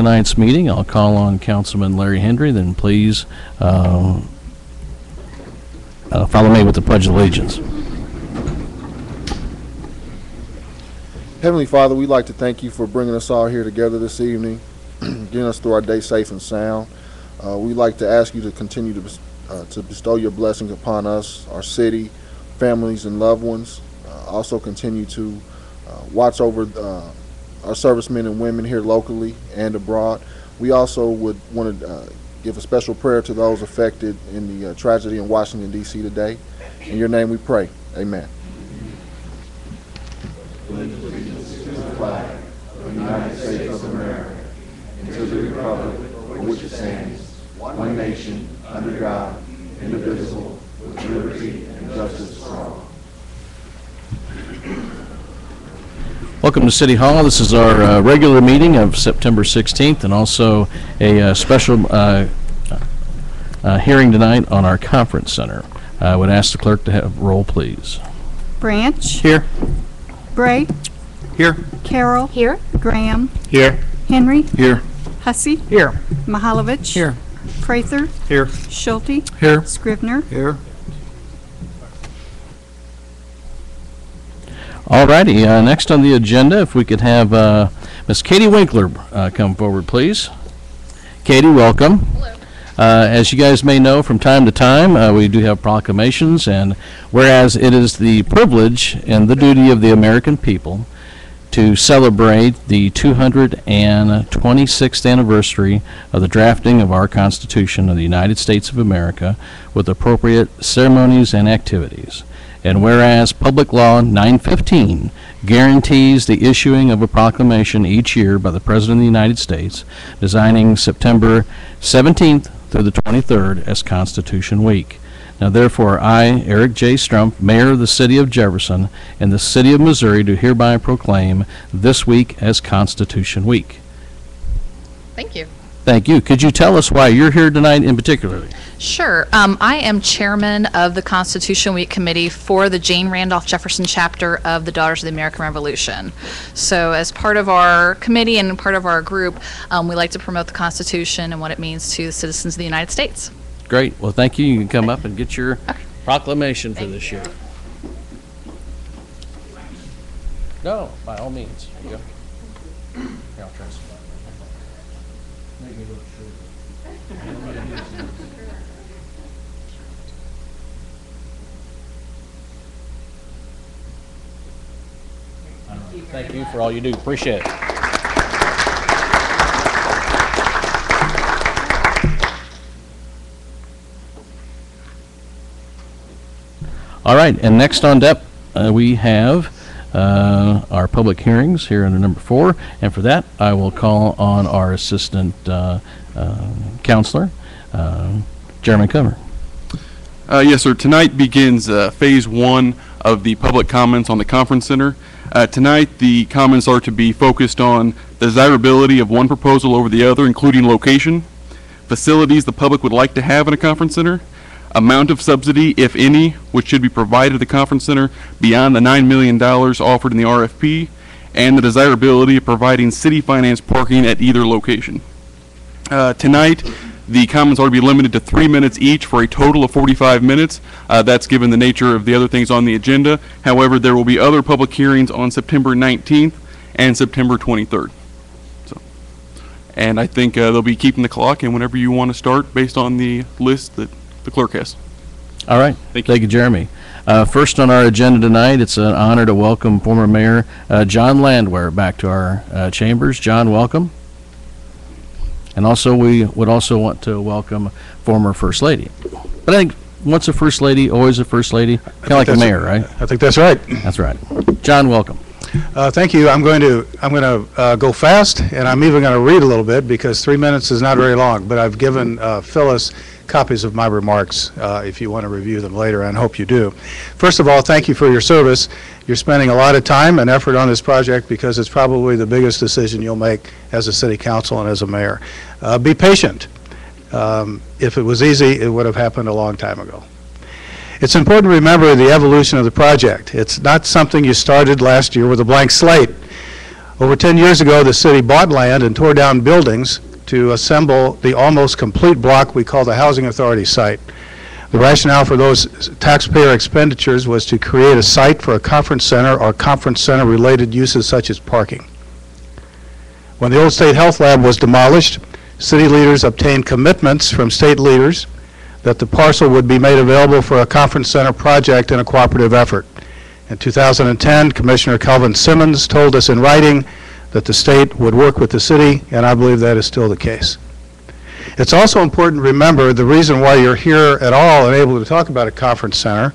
tonight's meeting. I'll call on Councilman Larry Hendry, then please follow me with the Pledge of Allegiance. Heavenly Father, we'd like to thank you for bringing us all here together this evening, getting us through our day safe and sound. We'd like to ask you to continue to bestow your blessings upon us, our city, families, and loved ones. Also continue to watch over our servicemen and women here locally and abroad. We also would want to give a special prayer to those affected in the tragedy in Washington, D.C. today. In your name we pray. Amen. Allegiance to the flag of the United States of America and to the republic for which it stands, one nation, under God, indivisible, with liberty and justice for all. Welcome to City Hall. This is our regular meeting of September 16th and also a special hearing tonight on our conference center. I would ask the clerk to have roll, please. Branch. Here. Bray. Here. Carroll. Here. Graham. Here. Henry. Here. Hussey. Here. Mahalovich. Here. Prather. Here. Schulte. Here. Scrivener. Here. All righty. Next on the agenda, if we could have Miss Katie Winkler come forward, please. Katie, welcome. Hello. As you guys may know, from time to time, we do have proclamations, and whereas it is the privilege and the duty of the American people to celebrate the 226th anniversary of the drafting of our Constitution of the United States of America with appropriate ceremonies and activities. And whereas Public Law 915 guarantees the issuing of a proclamation each year by the President of the United States, designing September 17th through the 23rd as Constitution Week. Now, therefore, I, Eric J. Strumpf, Mayor of the City of Jefferson and the City of Missouri, do hereby proclaim this week as Constitution Week. Thank you. Thank you. Could you tell us why you're here tonight in particular? Sure. I am chairman of the Constitution Week Committee for the Jane Randolph Jefferson chapter of the Daughters of the American Revolution. So as part of our committee and part of our group, we like to promote the Constitution and what it means to the citizens of the United States. Great. Well, thank you. You can come up and get your proclamation for this year. No, by all means. Here you go. Here, I'll try some. Make me look short. Thank you for all you do. Appreciate it. All right, and next on deck, we have our public hearings here under number 4, and for that, I will call on our assistant counselor, Jeremy Comer. Yes, sir. Tonight begins phase 1 of the public comments on the conference center. Tonight, the comments are to be focused on the desirability of one proposal over the other, including location, facilities the public would like to have in a conference center, amount of subsidy, if any, which should be provided to the conference center beyond the $9 million offered in the RFP, and the desirability of providing city finance parking at either location. Tonight, the comments are to be limited to 3 minutes each for a total of 45 minutes. That's given the nature of the other things on the agenda. However, there will be other public hearings on September 19th and September 23rd. And I think they'll be keeping the clock, and whenever you want to start based on the list that the clerk has. All right. Thank you, Jeremy. First on our agenda tonight, it's an honor to welcome former Mayor John Landwehr back to our chambers. John, welcome. And also, we would also want to welcome former First Lady. But I think once a First Lady, always a First Lady, kind of like a mayor, right? I think that's right. That's right. John, welcome. Thank you. I'm going to go fast, and I'm even going to read a little bit because 3 minutes is not very long. But I've given Phyllis copies of my remarks if you want to review them later, and I hope you do. First of all, thank you for your service. You're spending a lot of time and effort on this project because it's probably the biggest decision you'll make as a city council and as a mayor. Be patient. If it was easy, it would have happened a long time ago. It's important to remember the evolution of the project. It's not something you started last year with a blank slate. Over 10 years ago, the city bought land and tore down buildings to assemble the almost complete block we call the Housing Authority site. The rationale for those taxpayer expenditures was to create a site for a conference center or conference center-related uses such as parking. When the old state health lab was demolished, city leaders obtained commitments from state leaders that the parcel would be made available for a conference center project in a cooperative effort. In 2010, Commissioner Calvin Simmons told us in writing that the state would work with the city, and I believe that is still the case. It's also important to remember the reason why you're here at all and able to talk about a conference center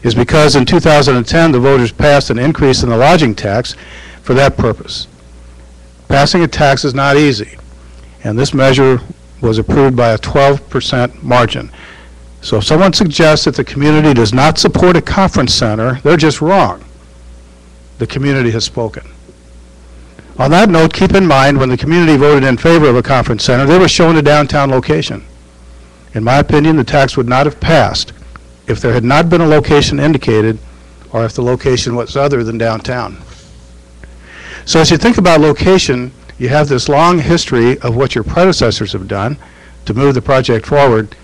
is because in 2010 the voters passed an increase in the lodging tax for that purpose. Passing a tax is not easy, and this measure was approved by a 12% margin. So if someone suggests that the community does not support a conference center, they're just wrong. The community has spoken. On that note, keep in mind when the community voted in favor of a conference center, they were shown a downtown location. In my opinion, the tax would not have passed if there had not been a location indicated or if the location was other than downtown. So as you think about location, you have this long history of what your predecessors have done to move the project forward,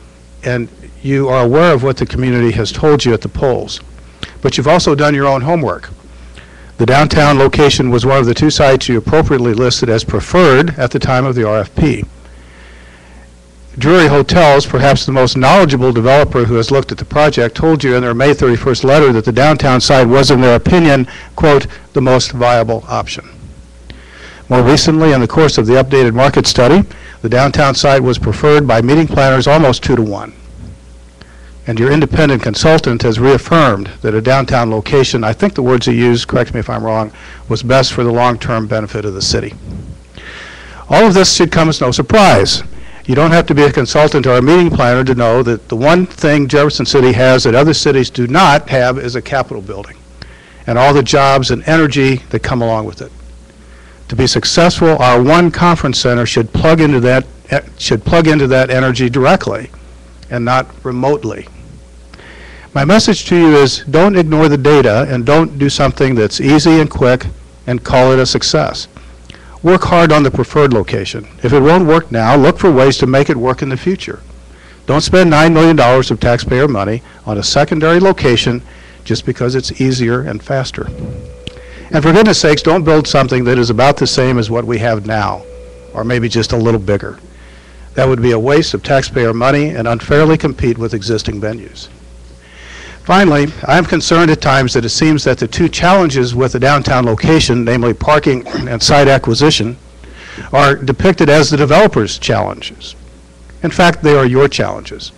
and you are aware of what the community has told you at the polls. But you've also done your own homework. The downtown location was one of the two sites you appropriately listed as preferred at the time of the RFP. Drury Hotels, perhaps the most knowledgeable developer who has looked at the project, told you in their May 31st letter that the downtown site was, in their opinion, quote, the most viable option. More recently, in the course of the updated market study, the downtown site was preferred by meeting planners almost 2-to-1. And your independent consultant has reaffirmed that a downtown location, I think the words he used, correct me if I'm wrong, was best for the long-term benefit of the city. All of this should come as no surprise. You don't have to be a consultant or a meeting planner to know that the one thing Jefferson City has that other cities do not have is a Capitol building and all the jobs and energy that come along with it. To be successful, our one conference center should plug into that energy directly and not remotely. My message to you is don't ignore the data and don't do something that's easy and quick and call it a success. Work hard on the preferred location. If it won't work now, look for ways to make it work in the future. Don't spend $9 million of taxpayer money on a secondary location just because it's easier and faster. And for goodness sakes, don't build something that is about the same as what we have now, or maybe just a little bigger. That would be a waste of taxpayer money and unfairly compete with existing venues. Finally, I am concerned at times that it seems that the two challenges with the downtown location, namely parking and site acquisition, are depicted as the developer's challenges. In fact, they are your challenges.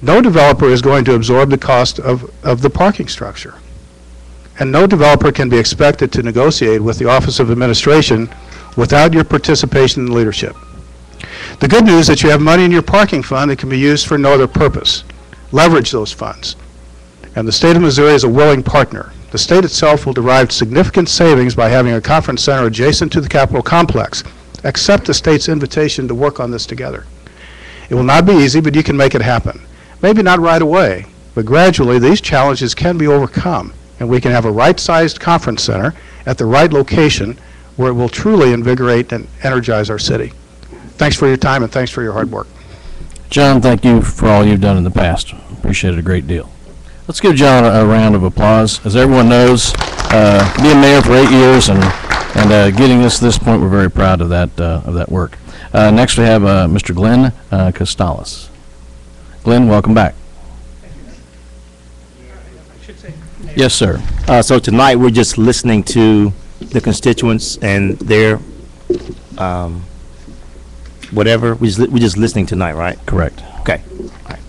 No developer is going to absorb the cost of the parking structure. And no developer can be expected to negotiate with the Office of Administration without your participation and leadership. The good news is that you have money in your parking fund that can be used for no other purpose. Leverage those funds. And the state of Missouri is a willing partner. The state itself will derive significant savings by having a conference center adjacent to the Capitol complex. Accept the state's invitation to work on this together. It will not be easy, but you can make it happen. Maybe not right away, but gradually these challenges can be overcome, and we can have a right-sized conference center at the right location where it will truly invigorate and energize our city. Thanks for your time and thanks for your hard work. John, thank you for all you've done in the past. Appreciate it a great deal. Let's give John a round of applause. As everyone knows, being mayor for 8 years and getting us to this point, we're very proud of that work. Next we have Mr. Glenn Costales. Glenn, welcome back. Yes, sir. So tonight we're just listening to the constituents and their whatever. We're just listening tonight, right? Correct. Okay. All right.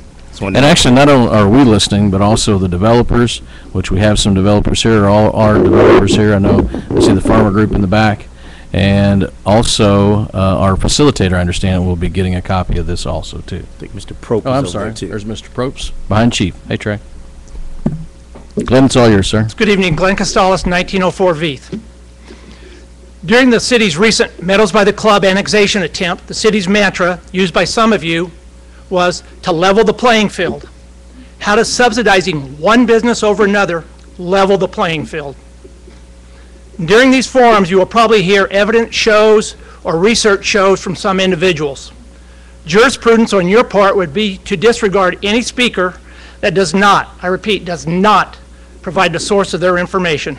And actually, not only are we listening, but also the developers, which we have some developers here, all our developers here. I know I see the farmer group in the back. And also, our facilitator, I understand, will be getting a copy of this also, too. I think Mr. Prope Oh, I'm is over sorry. there, too. There's Mr. Propes behind Chief. Hey, Trey. Glenn, it's all yours, sir. Good evening, Glenn Costales, 1904 Veith. During the city's recent Meadows by the Club annexation attempt, the city's mantra, used by some of you, was to level the playing field. How does subsidizing one business over another level the playing field? During these forums, you will probably hear evidence shows or research shows from some individuals. Jurisprudence on your part would be to disregard any speaker that does not, I repeat, does not provide the source of their information.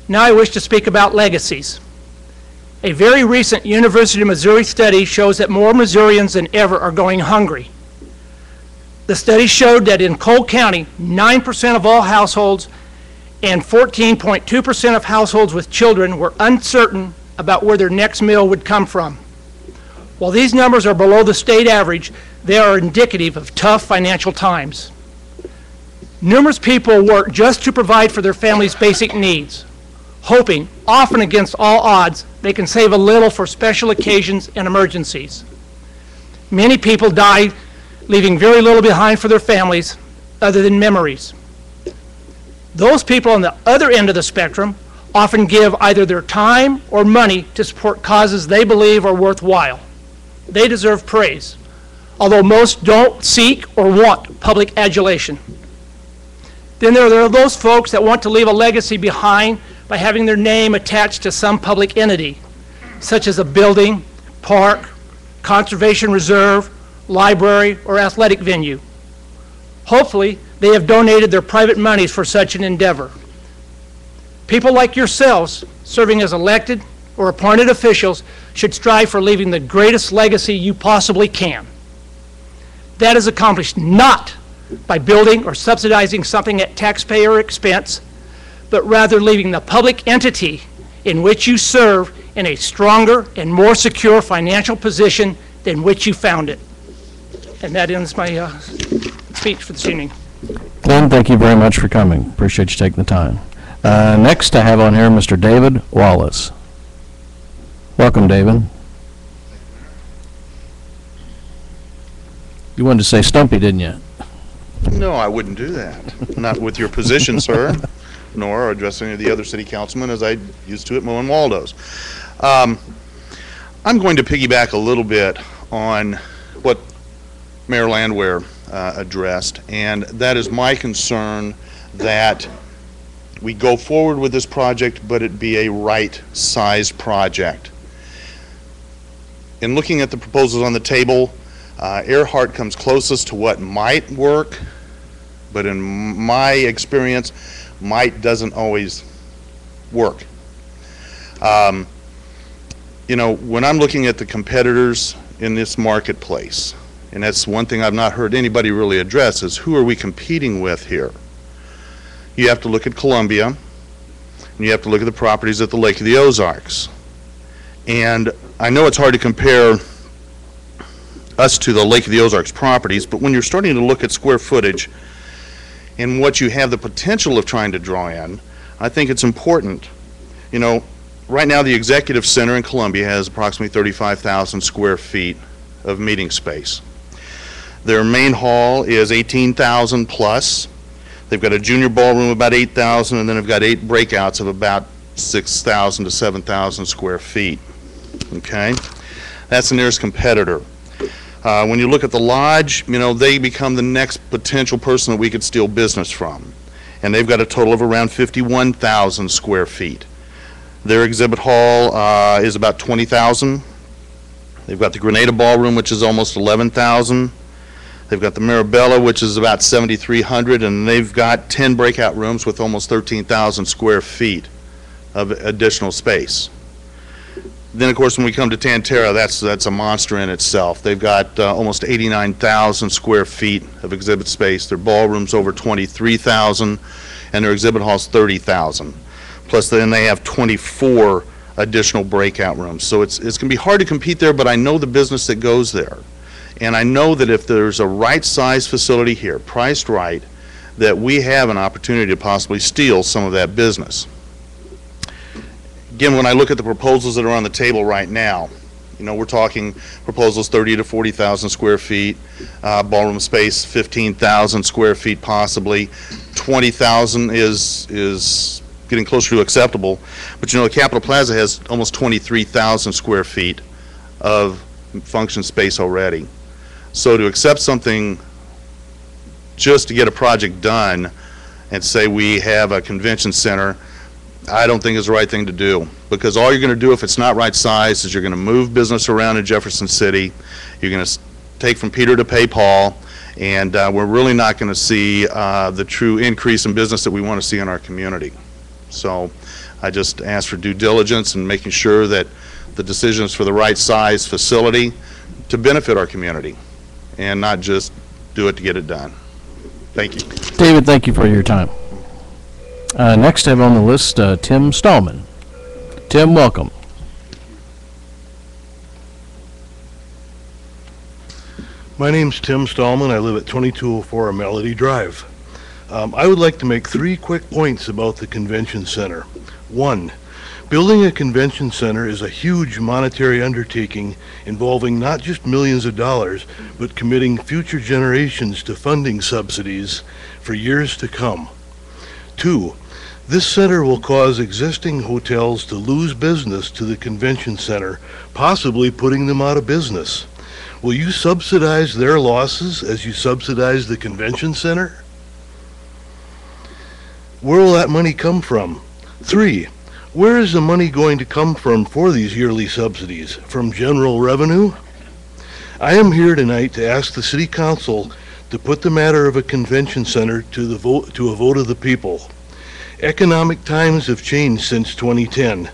Now I wish to speak about legacies. A very recent University of Missouri study shows that more Missourians than ever are going hungry. The study showed that in Cole County, 9% of all households and 14.2% of households with children were uncertain about where their next meal would come from. While these numbers are below the state average, they are indicative of tough financial times. Numerous people work just to provide for their family's basic needs, hoping, often against all odds, they can save a little for special occasions and emergencies. Many people die leaving very little behind for their families other than memories. Those people on the other end of the spectrum often give either their time or money to support causes they believe are worthwhile. They deserve praise, although most don't seek or want public adulation. Then there are those folks that want to leave a legacy behind by having their name attached to some public entity, such as a building, park, conservation reserve, library, or athletic venue. Hopefully, they have donated their private monies for such an endeavor. People like yourselves, serving as elected or appointed officials, should strive for leaving the greatest legacy you possibly can. That is accomplished not by building or subsidizing something at taxpayer expense, but rather leaving the public entity in which you serve in a stronger and more secure financial position than which you found it. And that ends my speech for this evening. Glenn, thank you very much for coming. Appreciate you taking the time. Next, I have on here Mr. David Wallace. Welcome, David. You wanted to say Stumpy, didn't you? No, I wouldn't do that. Not with your position, sir, nor addressing any of the other city councilmen as I used to at Moe and Waldo's. I'm going to piggyback a little bit on what Mayor Landwehr addressed, and that is my concern that we go forward with this project, but it be a right-sized project. In looking at the proposals on the table, Earhart comes closest to what might work, but in my experience, might doesn't always work. You know, when I'm looking at the competitors in this marketplace, and that's one thing I've not heard anybody really address, is who are we competing with here? You have to look at Columbia, and you have to look at the properties at the Lake of the Ozarks. And I know it's hard to compare us to the Lake of the Ozarks properties, but when you're starting to look at square footage and what you have the potential of trying to draw in, I think it's important. You know, right now the Executive Center in Columbia has approximately 35,000 square feet of meeting space. Their main hall is 18,000 plus. They've got a junior ballroom of about 8,000, and then they've got 8 breakouts of about 6,000 to 7,000 square feet. Okay, that's the nearest competitor. When you look at the lodge, you know, they become the next potential person that we could steal business from, and they've got a total of around 51,000 square feet. Their exhibit hall is about 20,000. They've got the Grenada Ballroom, which is almost 11,000. They've got the Mirabella, which is about 7,300, and they've got 10 breakout rooms with almost 13,000 square feet of additional space. Then, of course, when we come to Tantera, that's a monster in itself. They've got almost 89,000 square feet of exhibit space. Their ballroom's over 23,000, and their exhibit hall's 30,000. Plus, then they have 24 additional breakout rooms. So it's going to be hard to compete there, but I know the business that goes there. And I know that if there's a right-sized facility here, priced right, that we have an opportunity to possibly steal some of that business. Again, when I look at the proposals that are on the table right now, you know, we're talking proposals 30 to 40,000 square feet, ballroom space 15,000 square feet possibly, 20,000 is getting closer to acceptable. But you know, the Capitol Plaza has almost 23,000 square feet of function space already. So to accept something just to get a project done and say we have a convention center I don't think is the right thing to do, because all you're going to do if it's not right size is you're going to move business around in Jefferson City. You're going to take from Peter to pay Paul, and we're really not going to see the true increase in business that we want to see in our community. So I just ask for due diligence and making sure that the decisions for the right size facility to benefit our community and not just do it to get it done. Thank you. David, thank you for your time. Next I have on the list Tim Stallman. Tim, welcome. My name's Tim Stallman. I live at 2204 Melody Drive. I would like to make 3 quick points about the convention center. 1, building a convention center is a huge monetary undertaking involving not just millions of dollars, but committing future generations to funding subsidies for years to come. 2, this center will cause existing hotels to lose business to the convention center, possibly putting them out of business. Will you subsidize their losses as you subsidize the convention center? Where will that money come from? 3, where is the money going to come from for these yearly subsidies? From general revenue? I am here tonight to ask the City Council to put the matter of a convention center to a vote of the people. Economic times have changed since 2010.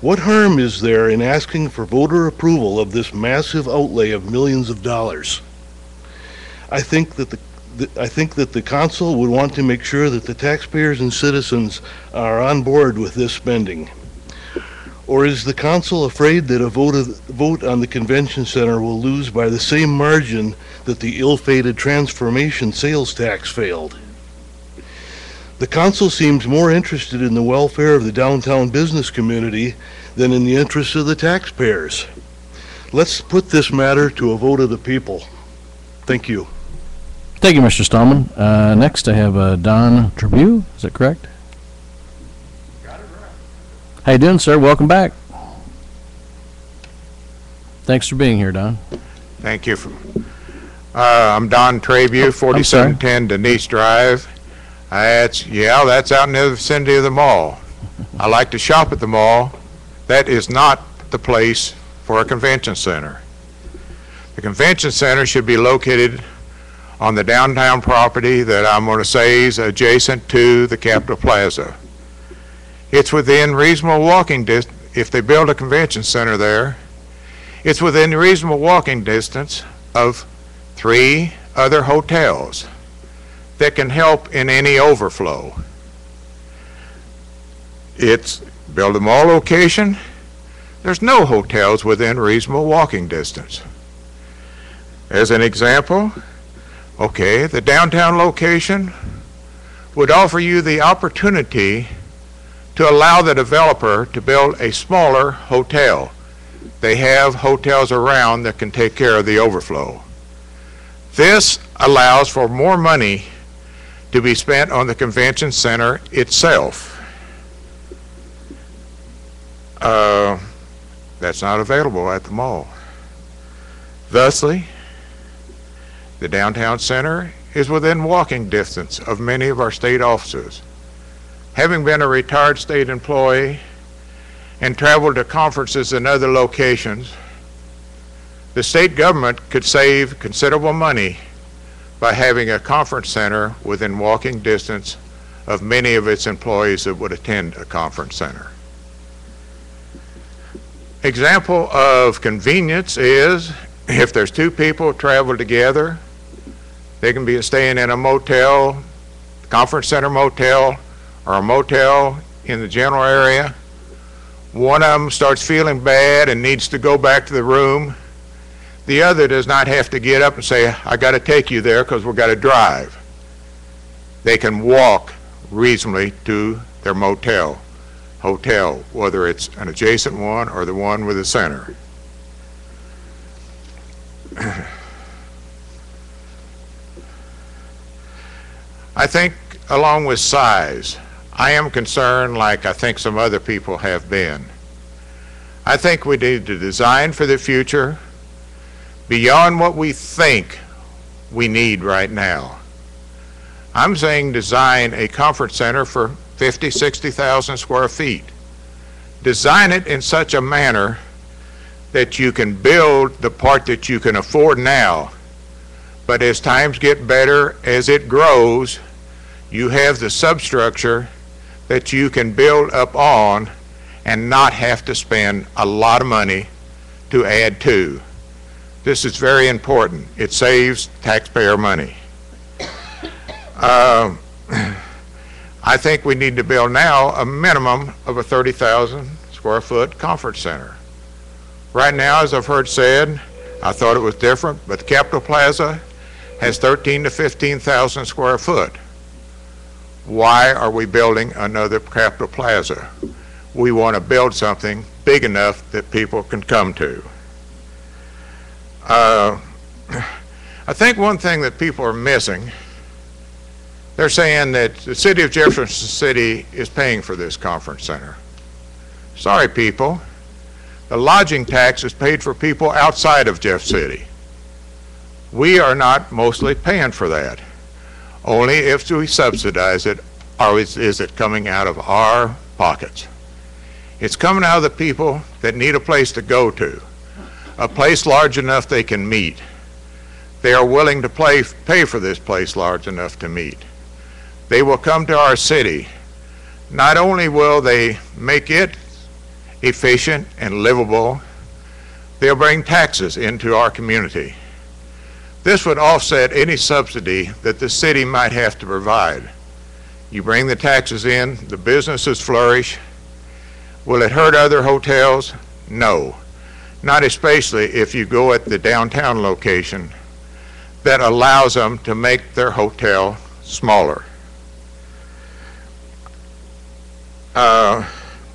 What harm is there in asking for voter approval of this massive outlay of millions of dollars? I think that the council would want to make sure that the taxpayers and citizens are on board with this spending. Or is the council afraid that a vote on the convention center will lose by the same margin that the ill-fated transformation sales tax failed? The council seems more interested in the welfare of the downtown business community than in the interests of the taxpayers. Let's put this matter to a vote of the people. Thank you. Thank you, Mr. Stallman. Next I have Don Tribune. Is that correct? Got it right. How you doing, sir? Welcome back. Thanks for being here, Don. Thank you. I'm Don Trabue, 4710 Denise Drive. That's out in the vicinity of the mall. I like to shop at the mall. That is not the place for a convention center. The convention center should be located on the downtown property that I'm going to say is adjacent to the Capitol Plaza. It's within reasonable walking distance. If they build a convention center there, it's within reasonable walking distance of 3 other hotels that can help in any overflow. It's build a mall location. There's no hotels within reasonable walking distance. As an example, okay, the downtown location would offer you the opportunity to allow the developer to build a smaller hotel. They have hotels around that can take care of the overflow. This allows for more money to be spent on the convention center itself. That's not available at the mall. Thusly, the downtown center is within walking distance of many of our state offices. Having been a retired state employee and traveled to conferences in other locations, the state government could save considerable money by having a conference center within walking distance of many of its employees that would attend a conference center. Example of convenience is if there's 2 people travel together, they can be staying in a motel, conference center motel, or a motel in the general area. One of them starts feeling bad and needs to go back to the room. The other does not have to get up and say, I got to take you there because we've got to drive. They can walk reasonably to their hotel, whether it's an adjacent one or the one with the center. I think along with size, I am concerned, like I think some other people have been. I think we need to design for the future beyond what we think we need right now. I'm saying design a conference center for 50, 60,000 square feet. Design it in such a manner that you can build the part that you can afford now, but as times get better, as it grows, you have the substructure that you can build up on and not have to spend a lot of money to add to. This is very important. It saves taxpayer money. I think we need to build now a minimum of a 30,000 square foot conference center. Right now, as I've heard said, I thought it was different, but the Capitol Plaza has 13 to 15,000 square foot. Why are we building another Capitol Plaza? We want to build something big enough that people can come to. I think one thing that people are missing, they're saying that the city of Jefferson City is paying for this conference center. Sorry, people. The lodging tax is paid for people outside of Jeff City. We are not mostly paying for that. Only if we subsidize it, or is it coming out of our pockets. It's coming out of the people that need a place to go to, a place large enough they can meet. They are willing to pay for this place large enough to meet. They will come to our city. Not only will they make it efficient and livable, they'll bring taxes into our community. This would offset any subsidy that the city might have to provide. You bring the taxes in, the businesses flourish. Will it hurt other hotels? No. Not especially if you go at the downtown location that allows them to make their hotel smaller.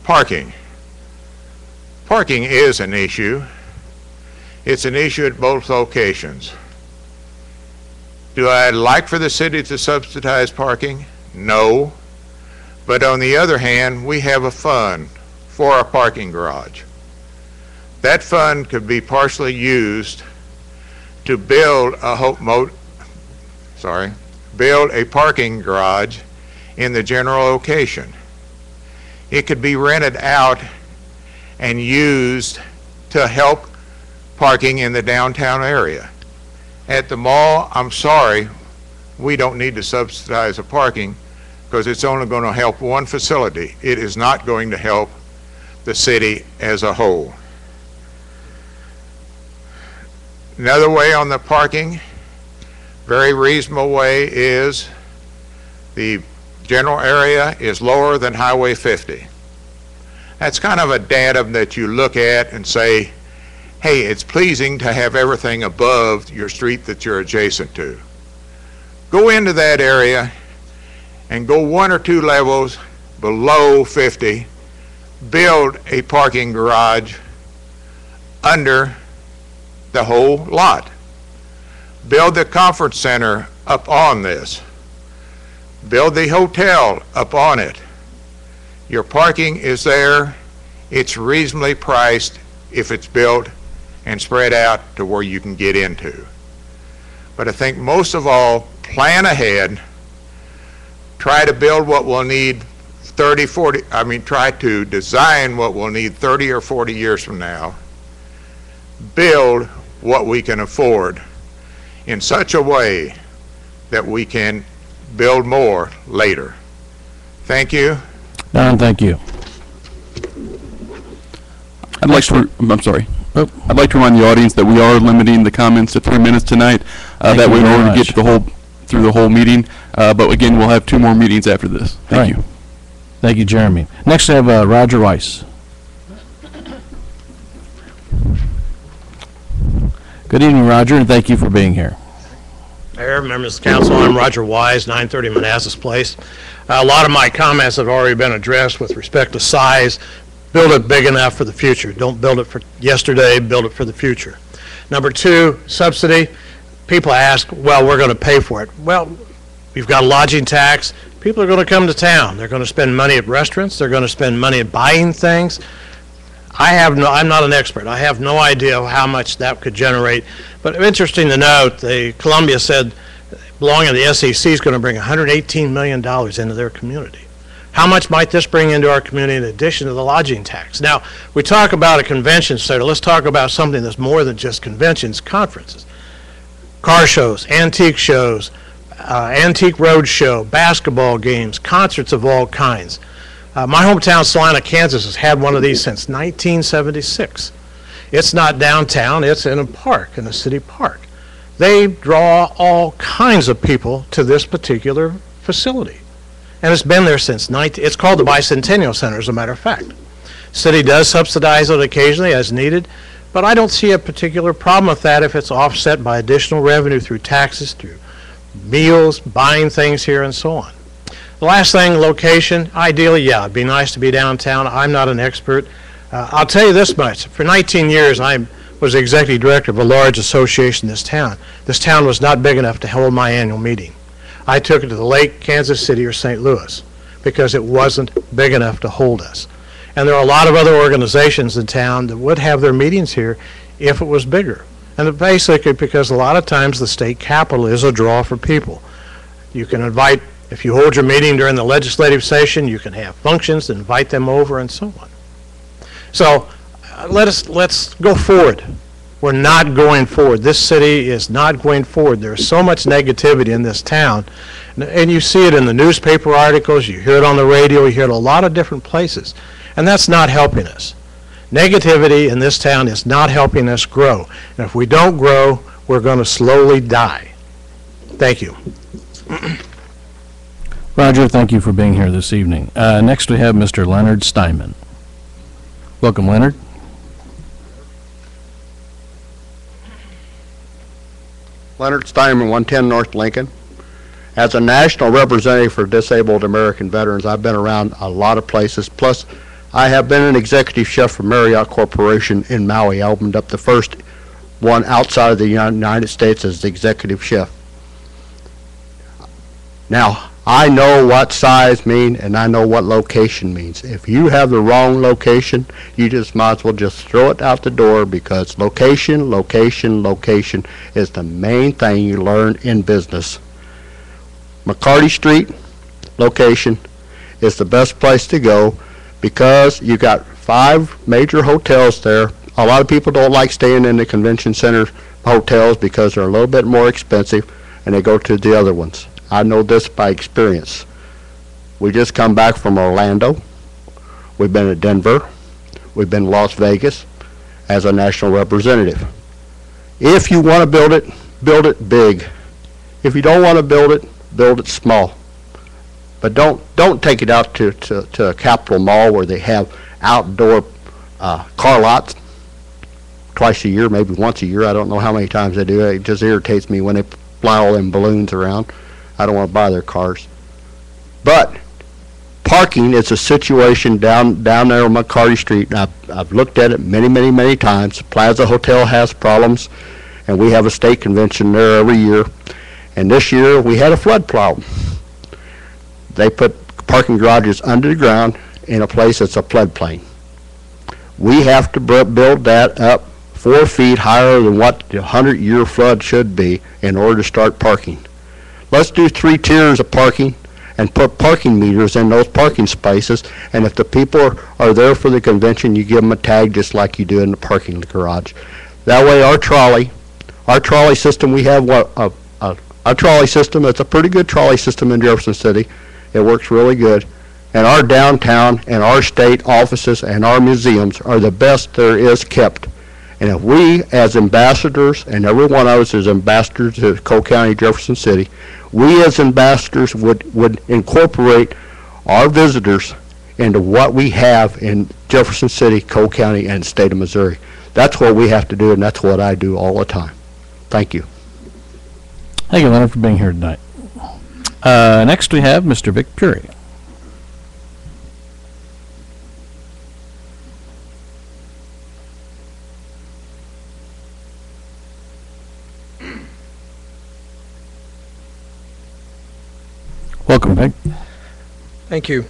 Parking. Parking is an issue. It's an issue at both locations. Do I like for the city to subsidize parking? No. But on the other hand, we have a fund for a parking garage. That fund could be partially used to build a parking garage in the general location. It could be rented out and used to help parking in the downtown area. At the mall, I'm sorry, we don't need to subsidize the parking because it's only going to help one facility. It is not going to help the city as a whole. Another way on the parking, very reasonable way, is the general area is lower than Highway 50. That's kind of a datum that you look at and say, hey, it's pleasing to have everything above your street that you're adjacent to. Go into that area and go 1 or 2 levels below 50, build a parking garage under the whole lot. Build the conference center up on this. Build the hotel up on it. Your parking is there. It's reasonably priced if it's built and spread out to where you can get into. But I think most of all, plan ahead. Try to build what we'll need try to design what we'll need 30 or 40 years from now. Build what we can afford in such a way that we can build more later. Thank you. Don, thank you. I'm sorry. I'd like to remind the audience that we are limiting the comments to 3 minutes tonight. That way, in order to get through the whole meeting. But again, we'll have 2 more meetings after this. Thank you. Thank you, Jeremy. Next, I have Roger Weiss. Good evening, Roger, and thank you for being here. Mayor, members of the council, I'm Roger Wise, 930 Manassas Place. A lot of my comments have already been addressed with respect to size. Build it big enough for the future. Don't build it for yesterday, build it for the future. Number 2, subsidy. People ask, well, we're going to pay for it. Well, we've got a lodging tax. People are going to come to town. They're going to spend money at restaurants. They're going to spend money at buying things. I'm not an expert. I have no idea how much that could generate. But interesting to note, Columbia said belonging to the SEC is going to bring $118 million into their community. How much might this bring into our community in addition to the lodging tax? Now, we talk about a convention center. Let's talk about something that's more than just conventions, conferences. Car shows, antique road show, basketball games, concerts of all kinds. My hometown, Salina, Kansas, has had one of these since 1976. It's not downtown, it's in a park, in a city park. They draw all kinds of people to this particular facility. And it's been there since it's called the Bicentennial Center, as a matter of fact. City does subsidize it occasionally as needed, but I don't see a particular problem with that if it's offset by additional revenue through taxes, through meals, buying things here, and so on. The last thing, location. Ideally, yeah, it'd be nice to be downtown. I'm not an expert. I'll tell you this much. For 19 years, I was the executive director of a large association in this town. This town was not big enough to hold my annual meeting. I took it to the Lake, Kansas City, or St. Louis because it wasn't big enough to hold us. And there are a lot of other organizations in town that would have their meetings here if it was bigger. And basically because a lot of times the state capitol is a draw for people. You can invite, if you hold your meeting during the legislative session, you can have functions, invite them over, and so on. So let's go forward. We're not going forward. This city is not going forward. There's so much negativity in this town, and you see it in the newspaper articles, you hear it on the radio, you hear it a lot of different places, and that's not helping us. Negativity in this town is not helping us grow, and if we don't grow, we're going to slowly die. Thank you. Roger, thank you for being here this evening. Next we have Mr. Leonard Steinman. Welcome, Leonard. Leonard Steinman, 110 North Lincoln. As a national representative for disabled American veterans, I've been around a lot of places. Plus, I have been an executive chef for Marriott Corporation in Maui. I opened up the first one outside of the United States as the executive chef. Now, I know what size means and I know what location means. If you have the wrong location, you just might as well just throw it out the door, because location, location, location is the main thing you learn in business. McCarty Street location is the best place to go because you got 5 major hotels there. A lot of people don't like staying in the convention center hotels because they're a little bit more expensive, and they go to the other ones. I know this by experience. We just come back from Orlando. We've been to Denver. We've been to Las Vegas as a national representative. If you want to build it big. If you don't want to build it small. But don't take it out to a Capitol Mall where they have outdoor car lots twice a year, maybe once a year. I don't know how many times they do it. It just irritates me when they fly all them balloons around. I don't want to buy their cars. But parking is a situation down there on McCarty Street. I've looked at it many times. Plaza Hotel has problems, and we have a state convention there every year. And this year we had a flood problem. They put parking garages under the ground in a place that's a floodplain. We have to build that up 4 feet higher than what the 100-year flood should be in order to start parking. Let's do 3 tiers of parking and put parking meters in those parking spaces, and if the people are there for the convention, you give them a tag just like you do in the parking garage. That way our trolley system, we have a trolley system. It's a pretty good trolley system in Jefferson City. It works really good. And our downtown and our state offices and our museums are the best there is kept. And if we, as ambassadors, and every one of us is ambassadors to Cole County, Jefferson City, we as ambassadors would incorporate our visitors into what we have in Jefferson City, Cole County, and the state of Missouri. That's what we have to do, and that's what I do all the time. Thank you. Thank you, Leonard, for being here tonight. Next we have Mr. Vic Puri. Welcome, Vic. Thank you.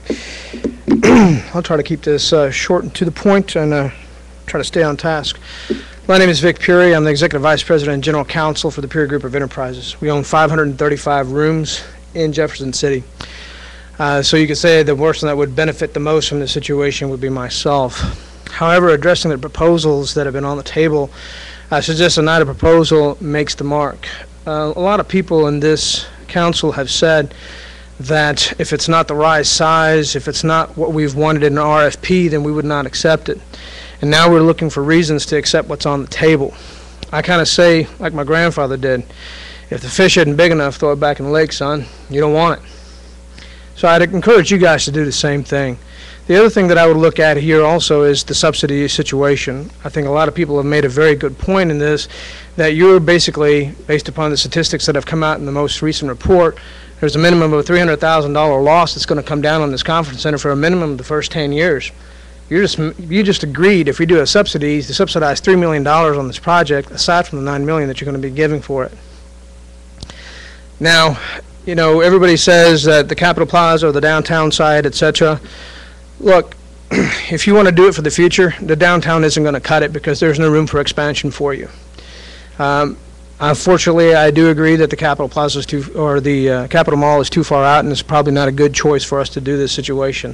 I'll try to keep this short and to the point and try to stay on task. My name is Vic Puri. I'm the Executive Vice President and General Counsel for the Puri Group of Enterprises. We own 535 rooms in Jefferson City. So you could say the person that would benefit the most from the situation would be myself. However, addressing the proposals that have been on the table, I suggest that not a proposal makes the mark. A lot of people in this council have said that if it's not the right size, if it's not what we've wanted in an RFP, then we would not accept it. And now we're looking for reasons to accept what's on the table. I kind of say, like my grandfather did, if the fish isn't big enough, throw it back in the lake, son. You don't want it. So I'd encourage you guys to do the same thing. The other thing that I would look at here also is the subsidy situation. I think a lot of people have made a very good point in this, that you're basically, based upon the statistics that have come out in the most recent report, there's a minimum of a $300,000 loss that's going to come down on this conference center for a minimum of the first 10 years. You just agreed, if we do a subsidy, to subsidize $3 million on this project, aside from the $9 million that you're going to be giving for it. Now, you know, everybody says that the Capitol Plaza or the downtown side, etc. Look, if you want to do it for the future, the downtown isn't going to cut it because there's no room for expansion for you. Unfortunately, I do agree that the Capitol Plaza is the Capitol Mall is too far out, and it's probably not a good choice for us to do this situation.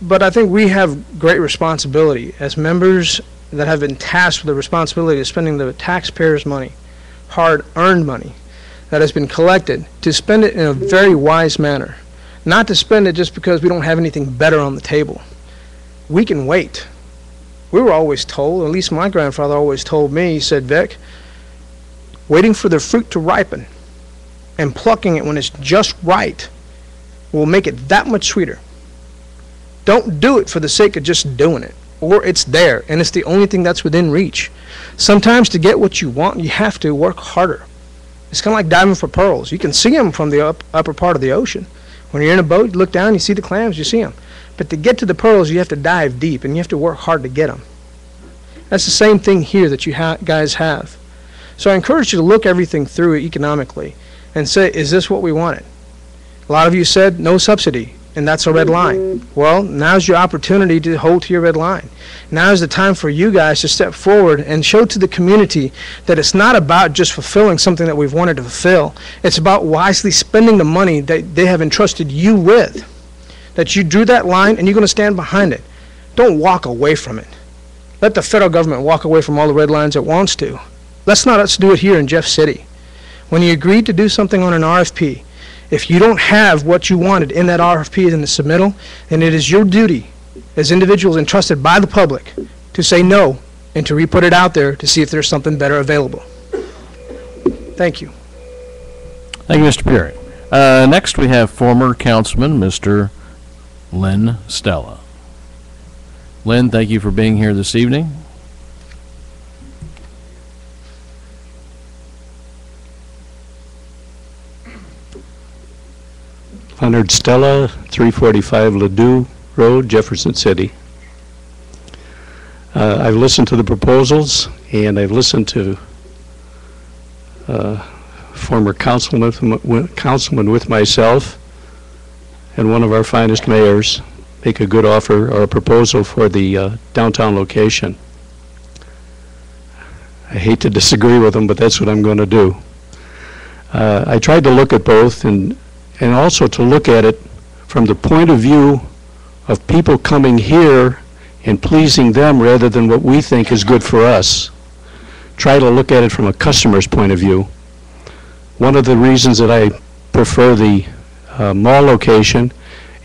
But I think we have great responsibility as members that have been tasked with the responsibility of spending the taxpayers' money, hard-earned money, that has been collected, to spend it in a very wise manner. Not to spend it just because we don't have anything better on the table. We can wait. We were always told, at least my grandfather always told me, he said, Vic, waiting for the fruit to ripen and plucking it when it's just right will make it that much sweeter. Don't do it for the sake of just doing it, or it's there and it's the only thing that's within reach. Sometimes to get what you want, you have to work harder. It's kind of like diving for pearls. You can see them from the upper part of the ocean. When you're in a boat, you look down, you see the clams, you see them. But to get to the pearls, you have to dive deep, and you have to work hard to get them. That's the same thing here that you guys have. So I encourage you to look everything through economically and say, is this what we wanted? A lot of you said no subsidy, and that's a red line. Well, now's your opportunity to hold to your red line. Now is the time for you guys to step forward and show to the community that it's not about just fulfilling something that we've wanted to fulfill. It's about wisely spending the money that they have entrusted you with. That you drew that line and you're going to stand behind it. Don't walk away from it. Let the federal government walk away from all the red lines it wants to. Let's not us do it here in Jeff City. When you agreed to do something on an RFP, if you don't have what you wanted in that RFP in the submittal, then it is your duty as individuals entrusted by the public to say no and to re-put it out there to see if there's something better available. Thank you. Thank you, Mr. Perry. Next, we have former councilman, Mr. Lynn Stella. Lynn, thank you for being here this evening. Leonard Stella, 345 Ladue Road, Jefferson City. I've listened to the proposals, and I've listened to former councilman with myself and one of our finest mayors make a good offer or a proposal for the downtown location. I hate to disagree with them, but that's what I'm going to do. I tried to look at both and also to look at it from the point of view of people coming here and pleasing them rather than what we think is good for us. Try to look at it from a customer's point of view. One of the reasons that I prefer the mall location,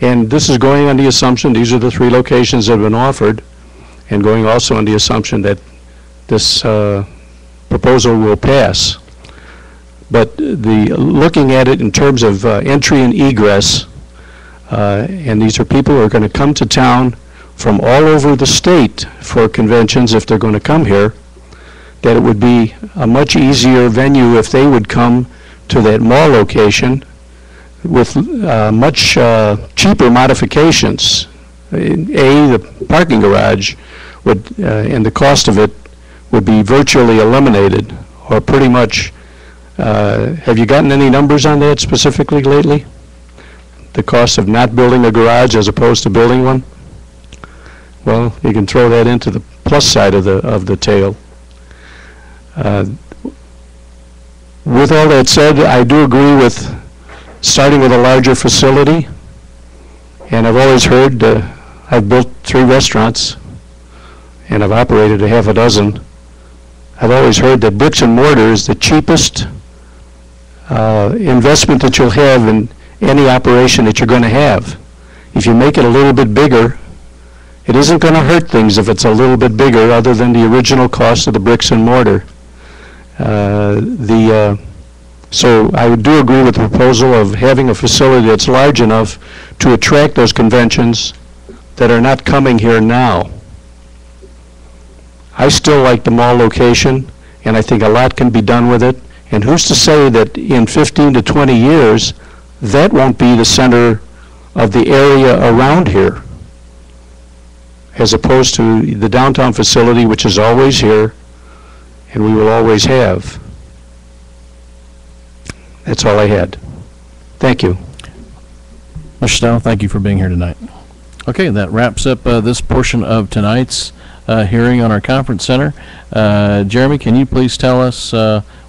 and this is going on the assumption these are the three locations that have been offered, and going also on the assumption that this proposal will pass. But looking at it in terms of entry and egress, and these are people who are going to come to town from all over the state for conventions if they're going to come here, that it would be a much easier venue if they would come to that mall location with much cheaper modifications. The parking garage would, and the cost of it would be virtually eliminated, or pretty much. Have you gotten any numbers on that specifically lately? The cost of not building a garage as opposed to building one? Well, you can throw that into the plus side of the tale. With all that said, I do agree with starting with a larger facility. And I've always heard, I've built 3 restaurants, and I've operated a half a dozen. I've always heard that bricks and mortar is the cheapest investment that you'll have in any operation that you're going to have. If you make it a little bit bigger, it isn't going to hurt things if it's a little bit bigger, other than the original cost of the bricks and mortar. So I do agree with the proposal of having a facility that's large enough to attract those conventions that are not coming here now. I still like the mall location, and I think a lot can be done with it. And who's to say that in 15 to 20 years, that won't be the center of the area around here, as opposed to the downtown facility, which is always here, and we will always have. That's all I had. Thank you. Mr. Stowe, thank you for being here tonight. Okay, that wraps up this portion of tonight's hearing on our conference center. Jeremy, can you please tell us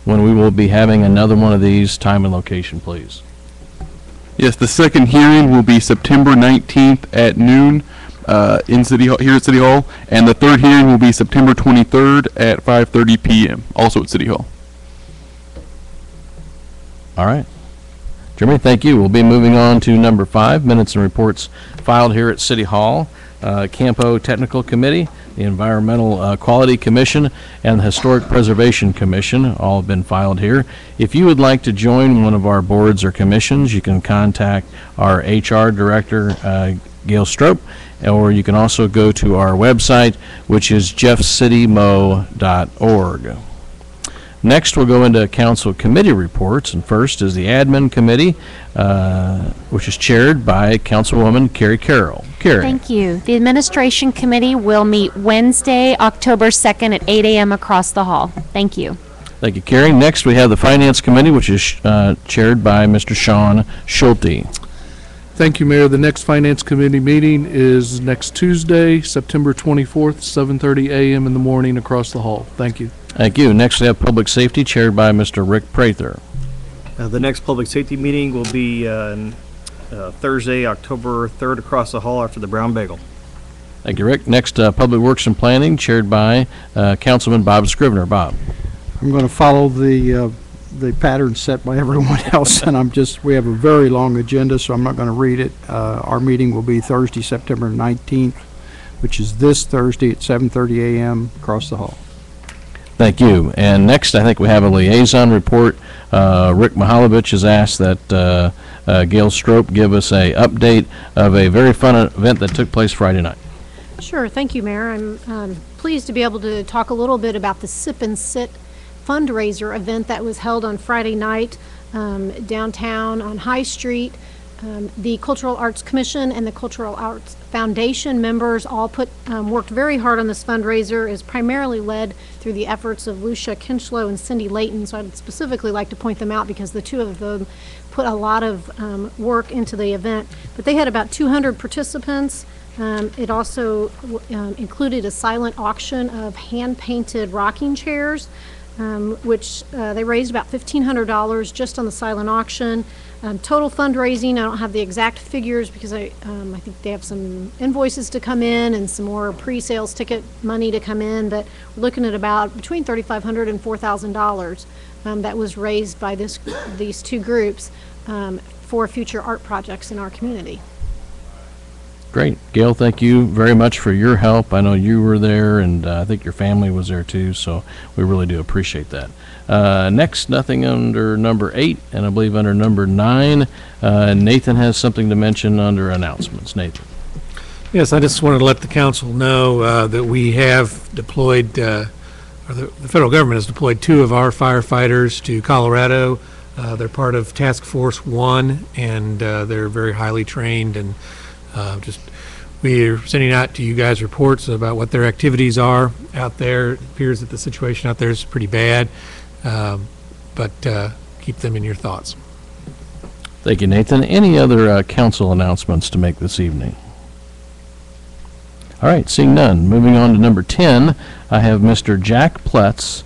when we will be having another one of these, time and location, please? Yes, the second hearing will be September 19th at noon in City Hall, here at City Hall, and the third hearing will be September 23rd at 5:30 p.m., also at City Hall. All right. Jeremy, thank you. We'll be moving on to number 5, minutes and reports filed here at City Hall. Campo Technical Committee, the Environmental Quality Commission, and the Historic Preservation Commission all have been filed here. If you would like to join one of our boards or commissions, you can contact our HR Director, Gail Strope, or you can also go to our website, which is jeffcitymo.org. Next, we'll go into council committee reports, and first is the admin committee, which is chaired by Councilwoman Carrie Carroll. Carrie. Thank you. The administration committee will meet Wednesday, October 2nd at 8 a.m. across the hall. Thank you. Thank you, Carrie. Next, we have the finance committee, which is chaired by Mr. Sean Schulte. Thank you, Mayor. The next Finance Committee meeting is next Tuesday, September 24th, 7:30 a.m. in the morning across the hall. Thank you. Thank you. Next, we have Public Safety, chaired by Mr. Rick Prather. The next Public Safety meeting will be Thursday, October 3rd across the hall after the Brown Bagel. Thank you, Rick. Next, Public Works and Planning, chaired by Councilman Bob Scrivener. Bob. I'm going to follow the pattern set by everyone else, and we have a very long agenda, so I'm not going to read it. Our meeting will be Thursday, September 19th, which is this Thursday at 7:30 a.m. across the hall. Thank you. And next, I think we have a liaison report. Rick Mihalovich has asked that Gail Strope give us a update of a very fun event that took place Friday night. Sure. Thank you, Mayor. I'm pleased to be able to talk a little bit about the Sip and Sit fundraiser event that was held on Friday night downtown on High Street. The Cultural Arts Commission and the Cultural Arts Foundation members all worked very hard on this fundraiser. Is primarily led through the efforts of Lucia Kinchlow and Cindy Layton, so I'd specifically like to point them out because the two of them put a lot of work into the event. But they had about 200 participants. It also included a silent auction of hand-painted rocking chairs, which they raised about $1,500 just on the silent auction. Total fundraising, I don't have the exact figures because I think they have some invoices to come in and some more pre-sales ticket money to come in, but we're looking at about between $3,500 and $4,000 that was raised by these two groups for future art projects in our community. Great. Gail, thank you very much for your help. I know you were there, and I think your family was there too, so we really do appreciate that. Next, nothing under number 8, and I believe under number 9, Nathan has something to mention under announcements. Nathan. Yes, I just wanted to let the council know that we have deployed, or the federal government has deployed 2 of our firefighters to Colorado. They're part of Task Force 1, and they're very highly trained, and we're sending out to you guys reports about what their activities are out there. It appears that the situation out there is pretty bad, but keep them in your thoughts. Thank you, Nathan. Any other council announcements to make this evening? All right, seeing none. Moving on to number 10, I have Mr. Jack Pletz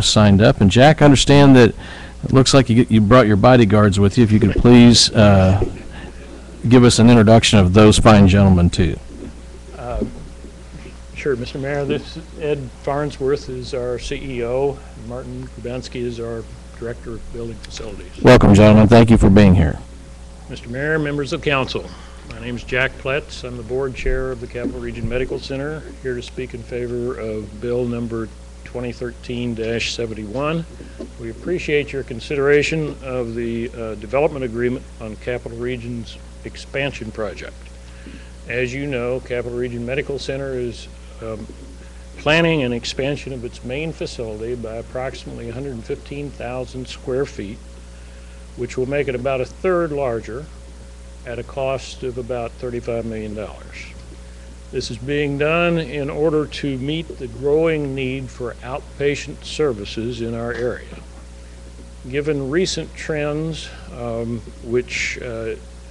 signed up. And Jack, I understand that It looks like you brought your bodyguards with you. If you could please give us an introduction of those fine gentlemen, too. Sure, Mr. Mayor. This Ed Farnsworth is our CEO. Martin Kubanski is our Director of Building Facilities. Welcome, gentlemen. Thank you for being here. Mr. Mayor, members of council, my name is Jack Pletz. I'm the board chair of the Capital Region Medical Center, here to speak in favor of bill number 2013-71. We appreciate your consideration of the development agreement on Capital Region's expansion project. As you know, Capital Region Medical Center is planning an expansion of its main facility by approximately 115,000 square feet, which will make it about a third larger at a cost of about $35 million. This is being done in order to meet the growing need for outpatient services in our area. Given recent trends, which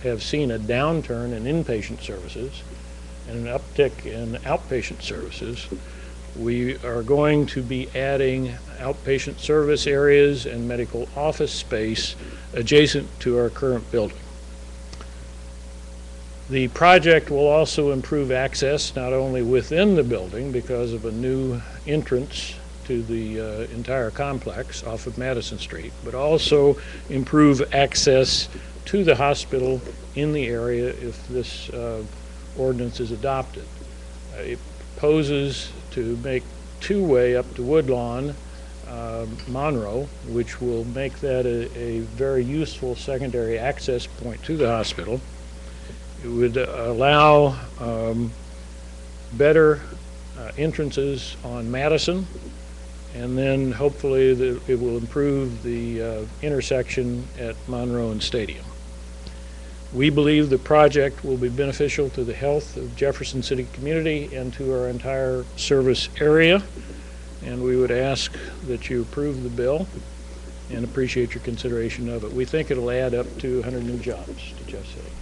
have seen a downturn in inpatient services and an uptick in outpatient services, we are going to be adding outpatient service areas and medical office space adjacent to our current building. The project will also improve access not only within the building because of a new entrance to the entire complex off of Madison Street, but also improve access to the hospital in the area if this ordinance is adopted. It proposes to make two-way up to Woodlawn, Monroe, which will make that a very useful secondary access point to the hospital. It would allow better entrances on Madison, and then hopefully it will improve the intersection at Monroe and Stadium. We believe the project will be beneficial to the health of Jefferson City community and to our entire service area, and we would ask that you approve the bill and appreciate your consideration of it. We think it'll add up to 100 new jobs to Jeff City.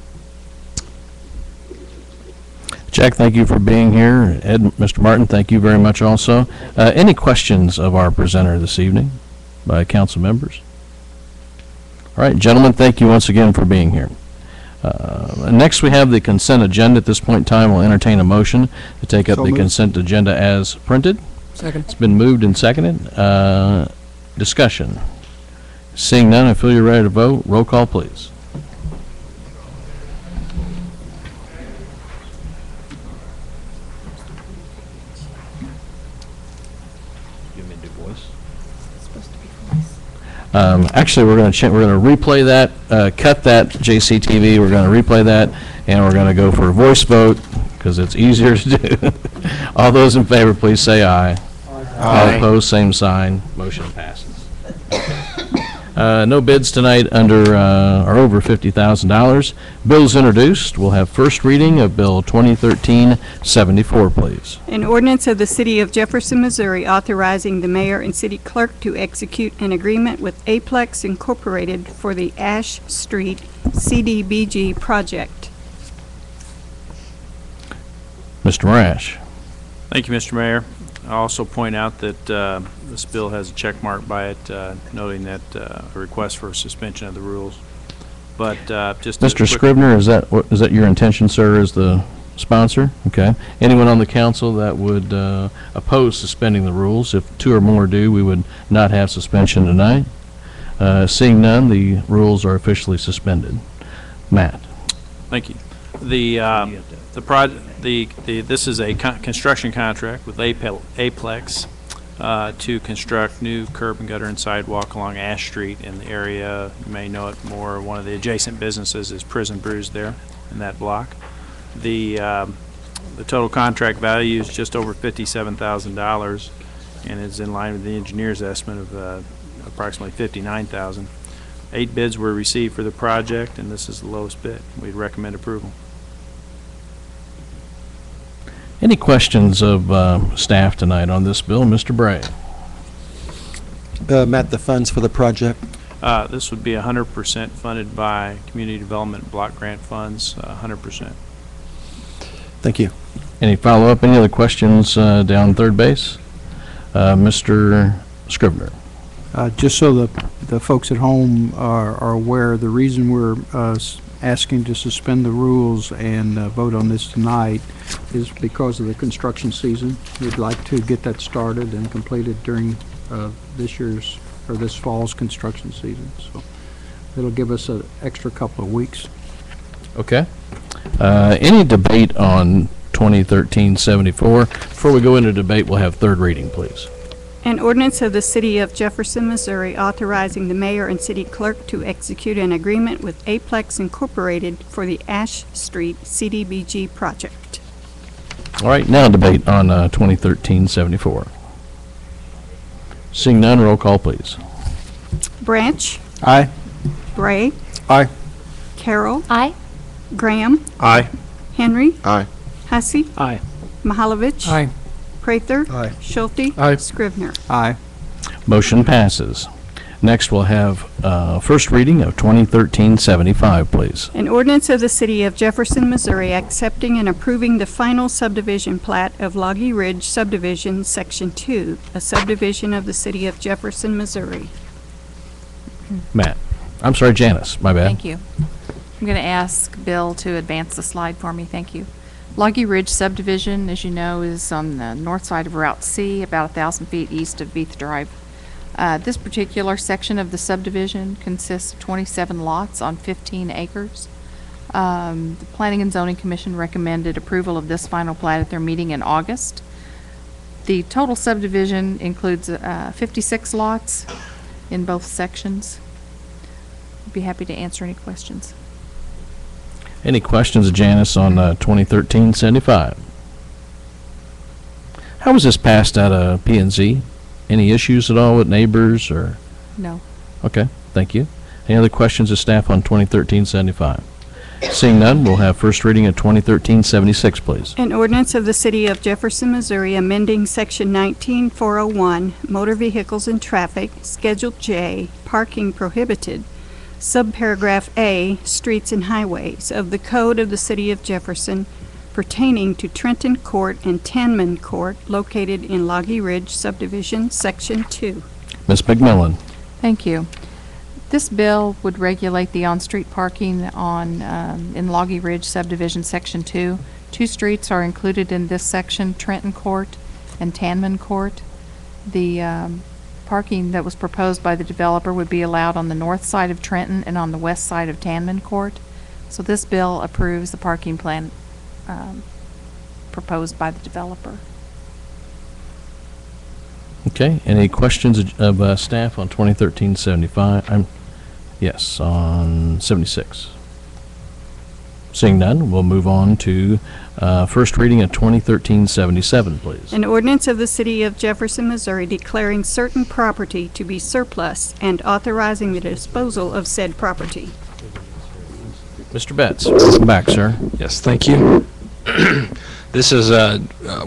Jack, thank you for being here. Ed, Mr. Martin, thank you very much also. Any questions of our presenter this evening by council members? All right, gentlemen, thank you once again for being here. Next, we have the consent agenda. At this point in time, we'll entertain a motion to take up the consent agenda as printed. Second. It's been moved and seconded. Discussion. Seeing none, I feel you're ready to vote. Roll call, please. Actually, we're going to replay that, cut that JCTV. We're going to replay that, and we're going to go for a voice vote because it's easier to do. All those in favor, please say aye. Aye. All opposed, same sign. Motion passes. No bids tonight under or over $50,000. Bills introduced. We'll have first reading of Bill 2013-74, please. An ordinance of the City of Jefferson, Missouri authorizing the mayor and city clerk to execute an agreement with Aplex Incorporated for the Ash Street CDBG project. Mr. Morash. Thank you, Mr. Mayor. I'll also point out that this bill has a check mark by it, noting that a request for suspension of the rules. But just Mr. Scribner, is that your intention, sir, as the sponsor? Okay. Anyone on the council that would oppose suspending the rules? If two or more do, we would not have suspension tonight. Seeing none, the rules are officially suspended. Matt. Thank you. This is a construction contract with Aplex to construct new curb and gutter and sidewalk along Ash Street in the area. You may know it more. One of the adjacent businesses is Prison Brews there in that block. The total contract value is just over $57,000 and is in line with the engineer's estimate of approximately $59,000. 8 bids were received for the project, and this is the lowest bid. We'd recommend approval. Any questions of staff tonight on this bill? Mr. Bray. Matt, the funds for the project? This would be 100% funded by community development block grant funds, 100%. Thank you. Any follow-up? Any other questions down third base? Mr. Scribner. Just so the folks at home are aware, the reason we're asking to suspend the rules and vote on this tonight is because of the construction season. We'd like to get that started and completed during this fall's construction season. So it'll give us an extra couple of weeks. Okay. Any debate on 2013-74? Before we go into debate, we'll have third reading, please. An ordinance of the City of Jefferson, Missouri, authorizing the mayor and city clerk to execute an agreement with Aplex Incorporated for the Ash Street CDBG project. All right, now debate on 2013-74. Seeing none, roll call, please. Branch. Aye. Bray. Aye. Carroll. Aye. Graham. Aye. Henry. Aye. Hussey. Aye. Mahalovich. Aye. Prather. Aye. Schulte. Aye. Scrivener. Aye. Motion passes. Next, we'll have first reading of 2013-75, please. An ordinance of the City of Jefferson, Missouri, accepting and approving the final subdivision plat of Loggy Ridge Subdivision, Section 2, a subdivision of the City of Jefferson, Missouri. Matt. I'm sorry, Janice. My bad. Thank you. I'm going to ask Bill to advance the slide for me. Thank you. Loggy Ridge Subdivision, as you know, is on the north side of Route C, about 1,000 feet east of Beath Drive. This particular section of the subdivision consists of 27 lots on 15 acres. The Planning and Zoning Commission recommended approval of this final plat at their meeting in August. The total subdivision includes 56 lots in both sections. I'd be happy to answer any questions. Any questions, Janice, on 2013-75? How was this passed out of P&Z? Any issues at all with neighbors or? No. Okay, thank you. Any other questions of staff on 2013-75? Seeing none, we'll have first reading of 2013-76, please. An ordinance of the City of Jefferson, Missouri, amending Section 19401, Motor Vehicles and Traffic, Schedule J, Parking Prohibited, Subparagraph A, Streets and Highways of the Code of the City of Jefferson pertaining to Trenton Court and Tanman Court located in Loggy Ridge Subdivision, Section 2. Ms. McMillan. Thank you. This bill would regulate the on-street parking on in Loggy Ridge Subdivision Section 2. Two streets are included in this section, Trenton Court and Tanman Court. The parking that was proposed by the developer would be allowed on the north side of Trenton and on the west side of Tanman Court. So this bill approves the parking plan proposed by the developer. Okay, any questions of staff on 2013-75? Yes, on 76. Seeing none, we'll move on to first reading of 2013-77, please. An ordinance of the City of Jefferson, Missouri declaring certain property to be surplus and authorizing the disposal of said property. Mr. Betts, welcome back, sir. Yes, thank you. This is,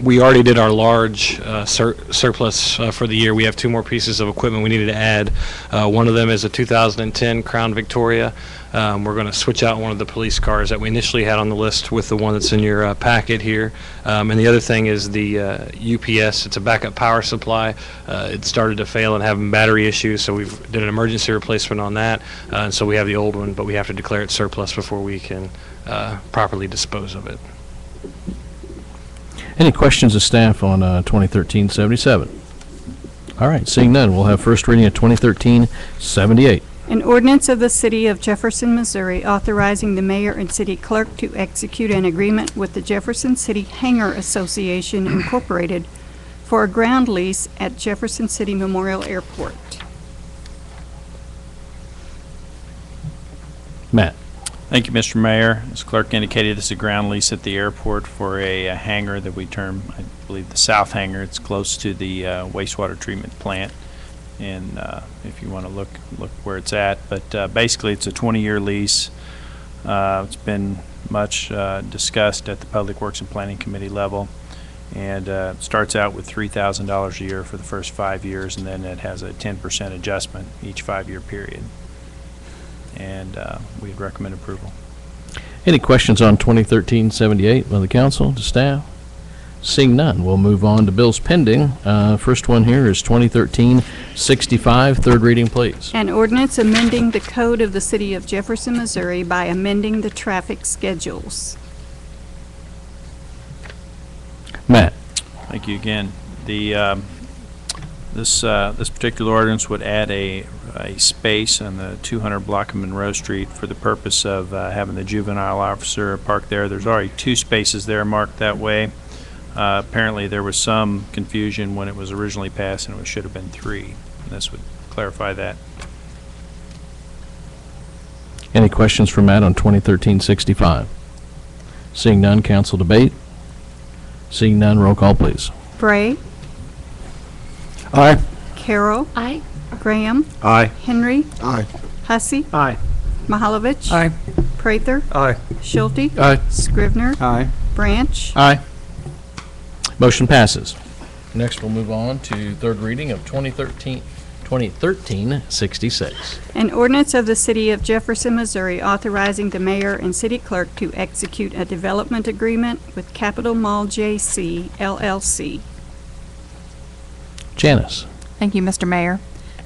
we already did our large surplus for the year. We have two more pieces of equipment we needed to add. One of them is a 2010 Crown Victoria. We're going to switch out one of the police cars that we initially had on the list with the one that's in your packet here. And the other thing is the UPS. It's a backup power supply. It started to fail and having battery issues, so we've did an emergency replacement on that. And so we have the old one, but we have to declare it surplus before we can properly dispose of it. Any questions of staff on 2013-77? All right, seeing none, we'll have first reading of 2013-78. An ordinance of the City of Jefferson, Missouri authorizing the mayor and city clerk to execute an agreement with the Jefferson City Hangar Association Incorporated for a ground lease at Jefferson City Memorial Airport. Matt. Thank you, Mr. Mayor. As clerk indicated, this is a ground lease at the airport for a hangar that we term, I believe, the south hangar. It's close to the wastewater treatment plant, and if you want to look where it's at. But basically, it's a 20-year lease. It's been much discussed at the Public Works and Planning Committee level, and it starts out with $3,000 a year for the first 5 years, and then it has a 10% adjustment each 5-year period. And we'd recommend approval. Any questions on 2013-78 by the council to staff? Seeing none, we'll move on to bills pending. First one here is 2013-65. Third reading, please. An ordinance amending the code of the City of Jefferson, Missouri by amending the traffic schedules. Matt. Thank you again. This particular ordinance would add a space on the 200 block of Monroe Street for the purpose of having the juvenile officer park there. There's already 2 spaces there marked that way. Apparently there was some confusion when it was originally passed and it should have been 3. And this would clarify that. Any questions for Matt on 2013-65? Seeing none, council debate. Seeing none, roll call, please. Bray. Aye. Carroll. Aye. Graham. Aye. Henry. Aye. Hussey. Aye. Mahalovich. Aye. Prather. Aye. Schulte. Aye. Scrivener. Aye. Branch. Aye. Motion passes. Next, we'll move on to third reading of 2013-66. An ordinance of the City of Jefferson, Missouri authorizing the mayor and city clerk to execute a development agreement with Capital Mall JC LLC. Janice. Thank you, Mr. Mayor.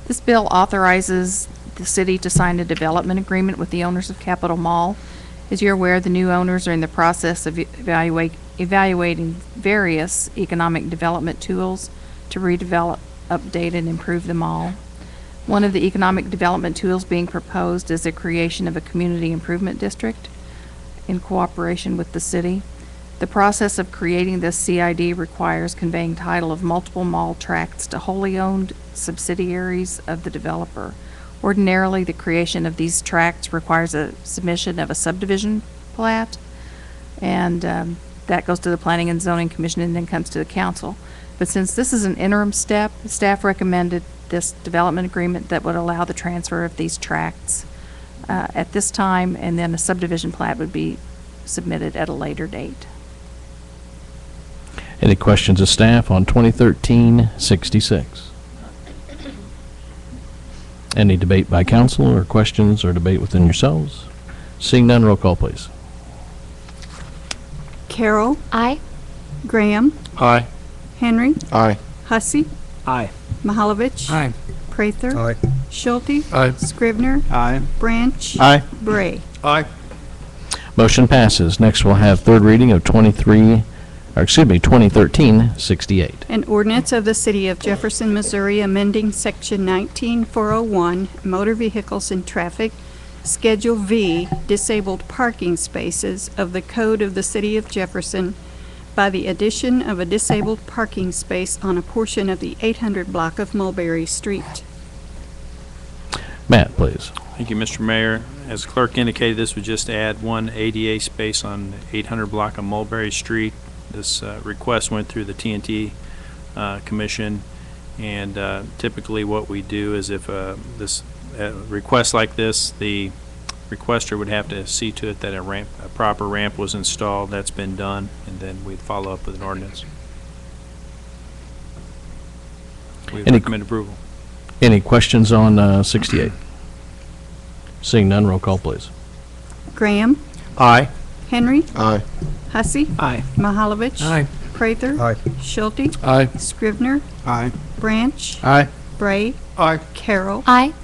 This bill authorizes the city to sign a development agreement with the owners of Capitol Mall. As you're aware, the new owners are in the process of evaluating various economic development tools to redevelop, update, and improve the mall. One of the economic development tools being proposed is the creation of a community improvement district in cooperation with the city. The process of creating this CID requires conveying title of multiple mall tracts to wholly owned subsidiaries of the developer. Ordinarily, the creation of these tracts requires a submission of a subdivision plat, and that goes to the Planning and Zoning Commission and then comes to the council. But since this is an interim step, staff recommended this development agreement that would allow the transfer of these tracts at this time, and then a subdivision plat would be submitted at a later date. Any questions of staff on 2013-66? Any debate by council or questions or debate within yourselves? Seeing none, roll call, please. Carroll. Aye. Graham. Aye. Henry. Aye. Hussey. Aye. Mahalovich. Aye. Prather. Aye. Schulte. Aye. Scrivener. Aye. Branch. Aye. Bray. Aye. Motion passes. Next, we'll have third reading of 2013-68. An ordinance of the City of Jefferson, Missouri amending Section 19401, Motor Vehicles and Traffic, Schedule V, Disabled Parking Spaces of the Code of the City of Jefferson by the addition of a disabled parking space on a portion of the 800 block of Mulberry Street. Matt, please. Thank you, Mr. Mayor. As the clerk indicated, this would just add one ADA space on the 800 block of Mulberry Street. This request went through the T&T Commission, and typically what we do is if this request like this, the requester would have to see to it that a proper ramp was installed. That's been done, and then we'd follow up with an ordinance. We recommend approval. Any questions on 68? Seeing none, roll call, please. Graham. Aye. Henry. Aye. Hussey. Aye. Mahalovich. Aye. Prather. Aye. Schulte. Aye. Scrivener. Aye. Branch. Aye. Bray. Aye. Carroll. Aye.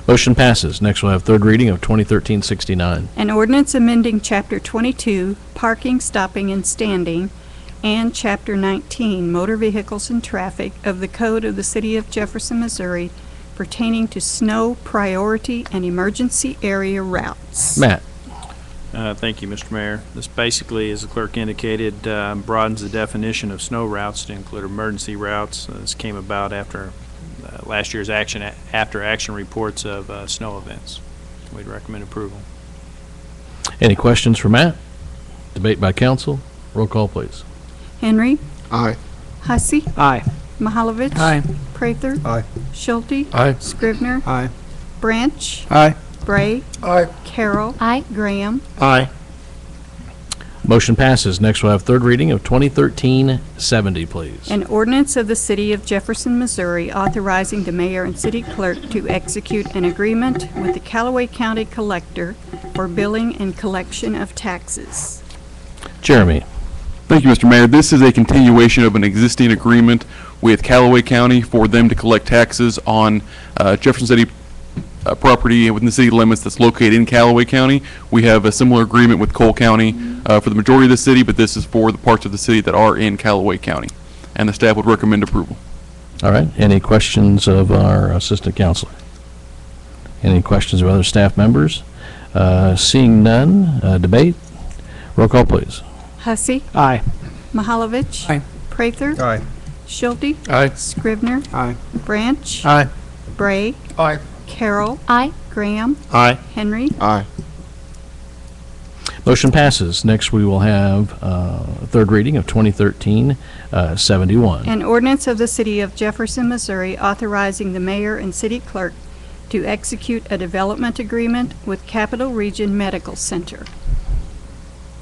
Motion passes. Next, we'll have third reading of 2013-69. An ordinance amending Chapter 22, Parking, Stopping, and Standing, and Chapter 19, Motor Vehicles and Traffic of the Code of the City of Jefferson, Missouri pertaining to snow priority and emergency area routes. Matt. Thank you, Mr. Mayor. This basically, as the clerk indicated, broadens the definition of snow routes to include emergency routes. This came about after last year's after-action reports of snow events. We'd recommend approval. Any questions for Matt? Debate by council. Roll call, please. Henry. Aye. Hussey. Aye. Mahalovich. Aye. Prather. Aye. Schulte. Aye. Scrivener. Aye. Branch. Aye. Bray. Aye. Carroll. Aye. Graham. Aye. Motion passes. Next, we'll have third reading of 2013-70, please. An ordinance of the City of Jefferson, Missouri authorizing the mayor and city clerk to execute an agreement with the Callaway County Collector for billing and collection of taxes. Jeremy. Thank you, Mr. Mayor. This is a continuation of an existing agreement with Callaway County for them to collect taxes on Jefferson City property within the city limits that's located in Callaway County. We have a similar agreement with Cole County for the majority of the city, but this is for the parts of the city that are in Callaway County. And the staff would recommend approval. All right. Any questions of our assistant counselor? Any questions of other staff members? Seeing none, debate. Roll call, please. Hussey. Aye. Mahalovich. Aye. Prather. Aye. Schulte. Aye. Scrivener. Aye. Branch. Aye. Bray. Aye. Carroll. Aye. Graham. Aye. Henry. Aye. Motion passes. Next, we will have third reading of 2013-71. An ordinance of the City of Jefferson, Missouri, authorizing the mayor and city clerk to execute a development agreement with Capital Region Medical Center.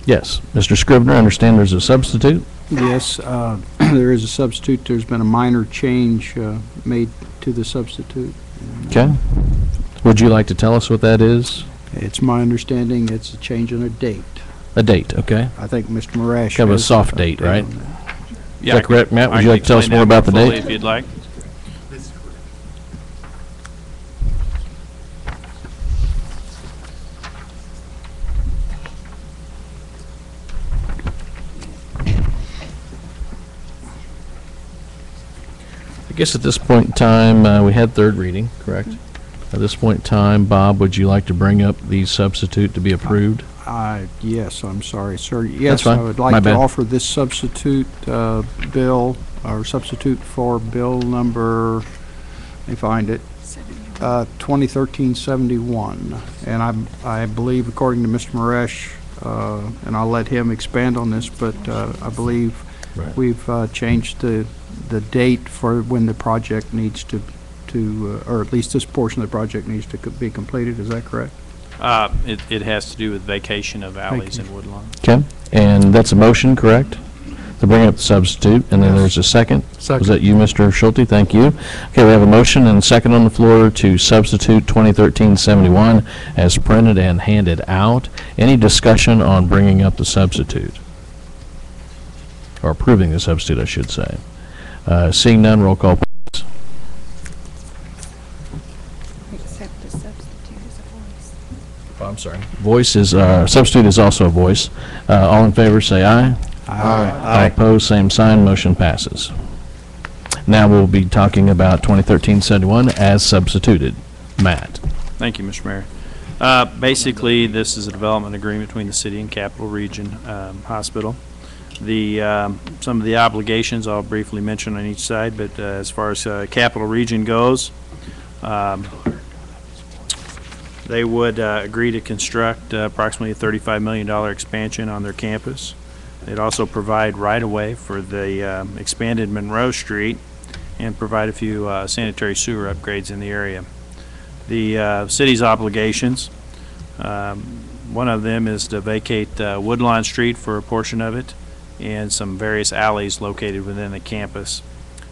Yes. Mr. Scrivener, I understand there's a substitute? Yes, there is a substitute. There's been a minor change made to the substitute. Okay. Would you like to tell us what that is? It's my understanding it's a change in a date. A date, okay. I think Mr. Marash Kind of a has soft an date, update right? on that. Is that correct, Matt? Would you like to tell us more about the date? If you'd like. I guess at this point in time, we had third reading, correct? At this point in time, Bob, would you like to bring up the substitute to be approved? Yes, I'm sorry, sir. Yes, fine. I would My like to bad. offer this substitute bill, or substitute for bill number, let me find it, 2013-71. And I believe, according to Mr. Marash, and I'll let him expand on this, but I believe we've changed the date for when the project needs to or at least this portion of the project needs to be completed. Is that correct? It has to do with vacation of alleys in Woodlawn. Okay. And that's a motion, correct? To bring up the substitute, and then there's a second. Second. Was that you, Mr. Schulte? Thank you. Okay, we have a motion and a second on the floor to substitute 2013-71 as printed and handed out. Any discussion on bringing up the substitute? Or approving the substitute, I should say. Seeing none, roll call, please. Except the substitute is a voice. Oh, I'm sorry. Voice is, substitute is also a voice. All in favor, say aye. Aye. All opposed, same sign. Motion passes. Now we'll be talking about 2013-71 as substituted. Matt. Thank you, Mr. Mayor. Basically, this is a development agreement between the city and Capital Region Hospital. Some of the obligations I'll briefly mention on each side, but as far as Capital Region goes, they would agree to construct approximately a $35 million expansion on their campus. They'd also provide right-of-way for the expanded Monroe Street and provide a few sanitary sewer upgrades in the area. The city's obligations, one of them is to vacate Woodlawn Street for a portion of it and some various alleys located within the campus.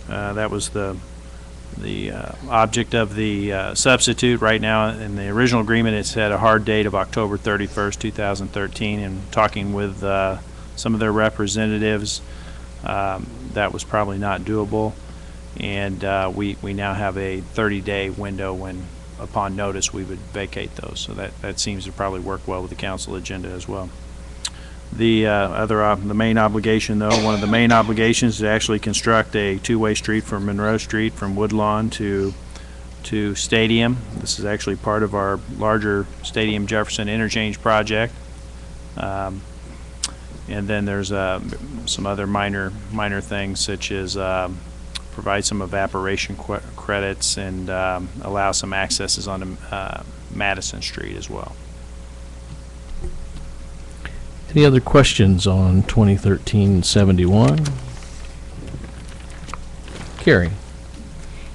That was the object of the substitute. Right now, in the original agreement, it's had a hard date of October 31st, 2013, and talking with some of their representatives, that was probably not doable, and we now have a 30-day window when, upon notice, we would vacate those. So that seems to probably work well with the council agenda as well. The the main obligation, though, one of the main obligations is to actually construct a two-way street from Monroe Street from Woodlawn to Stadium. This is actually part of our larger Stadium Jefferson interchange project. And then there's some other minor things, such as provide some evaporation credits and allow some accesses onto Madison Street as well. Any other questions on 2013-71? Carrie.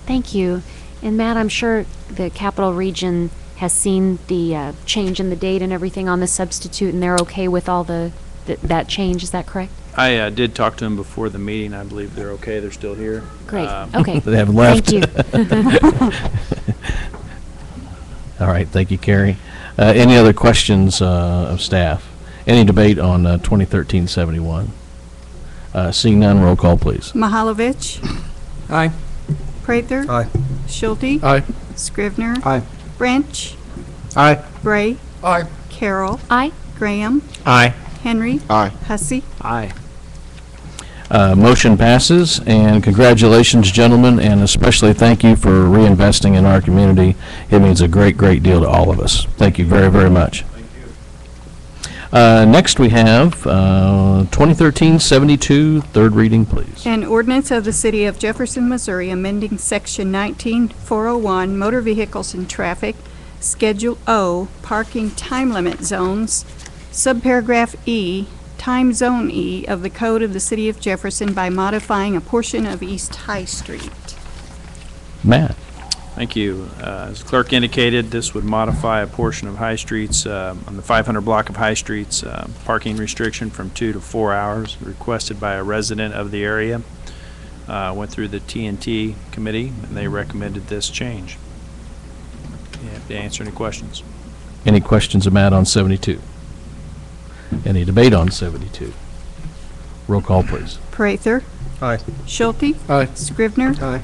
Thank you. And Matt, I'm sure the Capital Region has seen the change in the date and everything on the substitute, and they're okay with all that change. Is that correct? I did talk to them before the meeting. I believe they're okay. They're still here. Great. Okay. They haven't left. Thank you. All right. Thank you, Carrie. Any other questions of staff? Any debate on 2013-71? Seeing none, roll call, please. Mahalovich. Aye. Prather. Aye. Schulte. Aye. Scrivener. Aye. Branch. Aye. Bray. Aye. Carroll. Aye. Graham. Aye. Henry. Aye. Hussey. Aye. Motion passes, and congratulations, gentlemen, and especially thank you for reinvesting in our community. It means a great, great deal to all of us. Thank you very, very much. Next, we have 2013-72, third reading, please. An ordinance of the City of Jefferson, Missouri, amending Section 19401, Motor Vehicles and Traffic, Schedule O, Parking Time Limit Zones, Subparagraph E, Time Zone E of the Code of the City of Jefferson by modifying a portion of East High Street. Matt. Thank you. As the clerk indicated, this would modify a portion of High Streets, on the 500 block of High Streets, parking restriction from 2 to 4 hours, requested by a resident of the area. Went through the T&T committee, and they recommended this change. You have to answer any questions. Any questions of Matt on 72? Any debate on 72? Roll call, please. Prather. Aye. Schulte. Aye. Scrivener. Aye.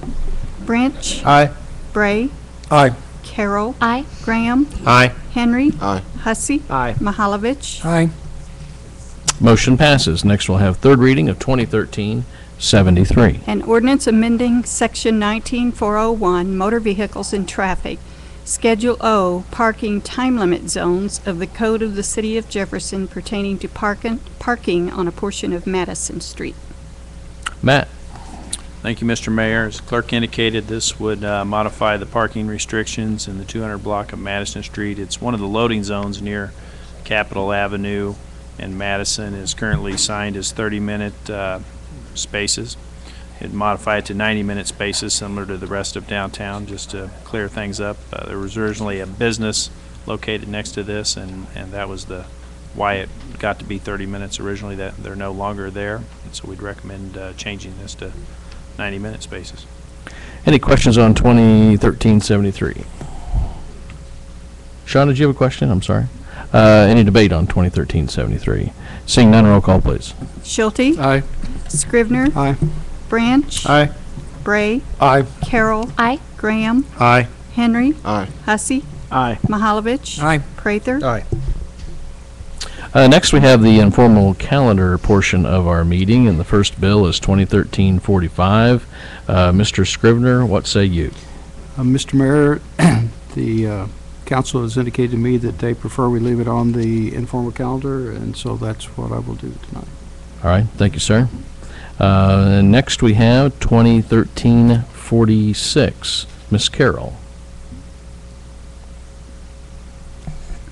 Branch. Aye. Bray. Aye. Carroll. Aye. Graham. Aye. Henry. Aye. Hussey. Aye. Mahalovich. Aye. Motion passes. Next, we'll have third reading of 2013-73. An ordinance amending Section 19401, Motor Vehicles and Traffic, Schedule O, Parking Time Limit Zones of the Code of the City of Jefferson pertaining to parking on a portion of Madison Street. Matt. Thank you, Mr. Mayor. As the clerk indicated, this would modify the parking restrictions in the 200 block of Madison Street. It's one of the loading zones near Capitol Avenue, and Madison is currently signed as 30-minute spaces. It'd modify it to 90-minute spaces, similar to the rest of downtown, just to clear things up. There was originally a business located next to this, and that was why it got to be 30 minutes originally. That they're no longer there, and so we'd recommend changing this to 90-minute spaces. Any questions on 2013-73? Sean, did you have a question? I'm sorry. Any debate on 2013-73? Seeing none, roll call, please. Schulte. Aye. Scrivener. Aye. Branch. Aye. Bray. Aye. Carroll. Aye. Graham. Aye. Henry. Aye. Hussey. Aye. Mahalovich. Aye. Prather. Aye. Next, we have the informal calendar portion of our meeting, and the first bill is 2013-45. Mr. Scrivener, what say you? Mr. Mayor, the council has indicated to me that they prefer we leave it on the informal calendar, and so that's what I will do tonight. All right, thank you, sir. Next, we have 2013-46. Ms. Carroll.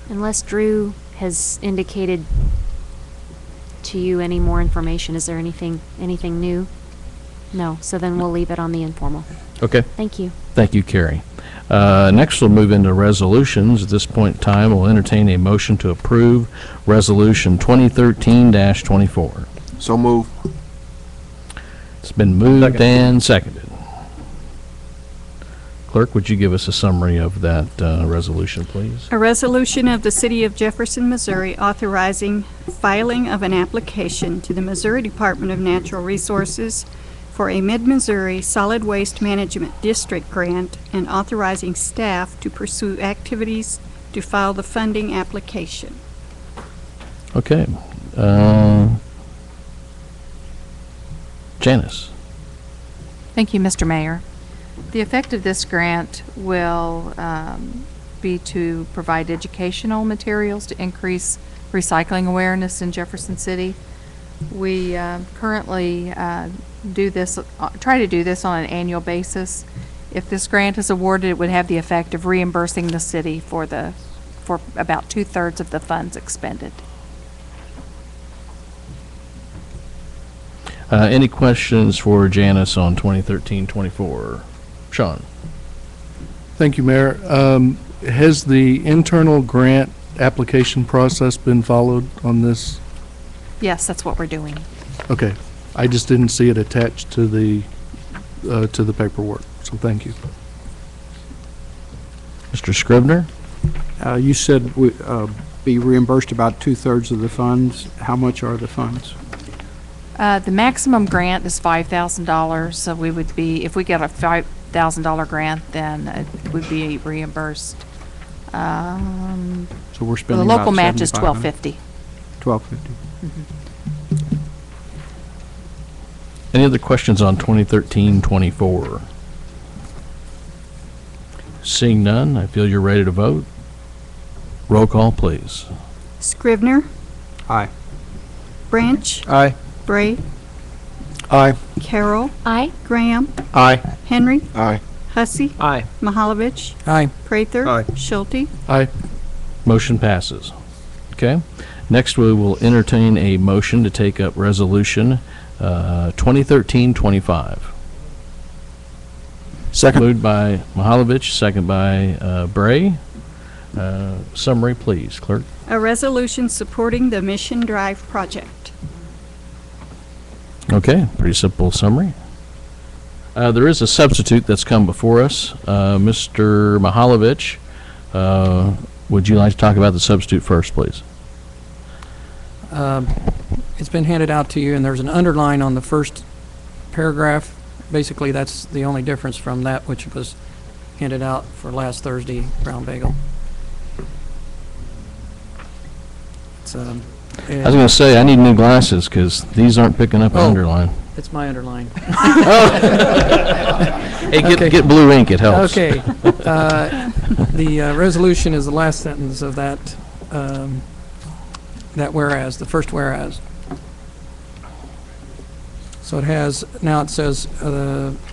Unless Drew has indicated to you any more information, is there anything new? No, so then we'll leave it on the informal. Okay. Thank you. Thank you, Carrie. Next, we'll move into resolutions. At this point in time, we'll entertain a motion to approve Resolution 2013-24. So move. It's been moved and seconded. Clerk, would you give us a summary of that resolution, please? A resolution of the City of Jefferson, Missouri authorizing filing of an application to the Missouri Department of Natural Resources for a Mid-Missouri Solid Waste Management District grant and authorizing staff to pursue activities to file the funding application. Okay. Janice. Thank you, Mr. Mayor. The effect of this grant will be to provide educational materials to increase recycling awareness in Jefferson City. We currently try to do this on an annual basis. If this grant is awarded, it would have the effect of reimbursing the city for about 2/3 of the funds expended. Any questions for Janice on 2013-24? Sean. Thank you, Mayor. Has the internal grant application process been followed on this? Yes, that's what we're doing. Okay. I just didn't see it attached to the paperwork, so thank you. Mr. Scrivener? You said be reimbursed about 2/3 of the funds. How much are the funds? The maximum grant is $5,000, so we would be, if we get a $5,000 grant, then it would be reimbursed. So we're The spending local about match is $7,500. $1,250. $1,250. Any other questions on 2013-24? Seeing none, I feel you're ready to vote. Roll call, please. Scrivener, Aye. Branch, Aye. Bray, Aye. Carroll, Aye. Graham, Aye. Henry, Aye. Hussey, Aye. Mahalovich, Aye. Prather, Aye. Schulte. Aye. Motion passes. Okay. Next, we will entertain a motion to take up Resolution 2013-25. Second. Moved by Mahalovich, second by Bray. Summary, please, clerk. A resolution supporting the Mission Drive project. Okay, pretty simple summary. There is a substitute that's come before us. Mr. Mahalovich, would you like to talk about the substitute first, please? It's been handed out to you, and there's an underline on the first paragraph. Basically, that's the only difference from that which was handed out for last Thursday, brown bagel. It's, I was going to say, I need new glasses because these aren't picking up an underline. It's my underline. Hey, get blue ink, it helps. Okay. The resolution is the last sentence of that, that whereas, the first whereas. So it has, now it says,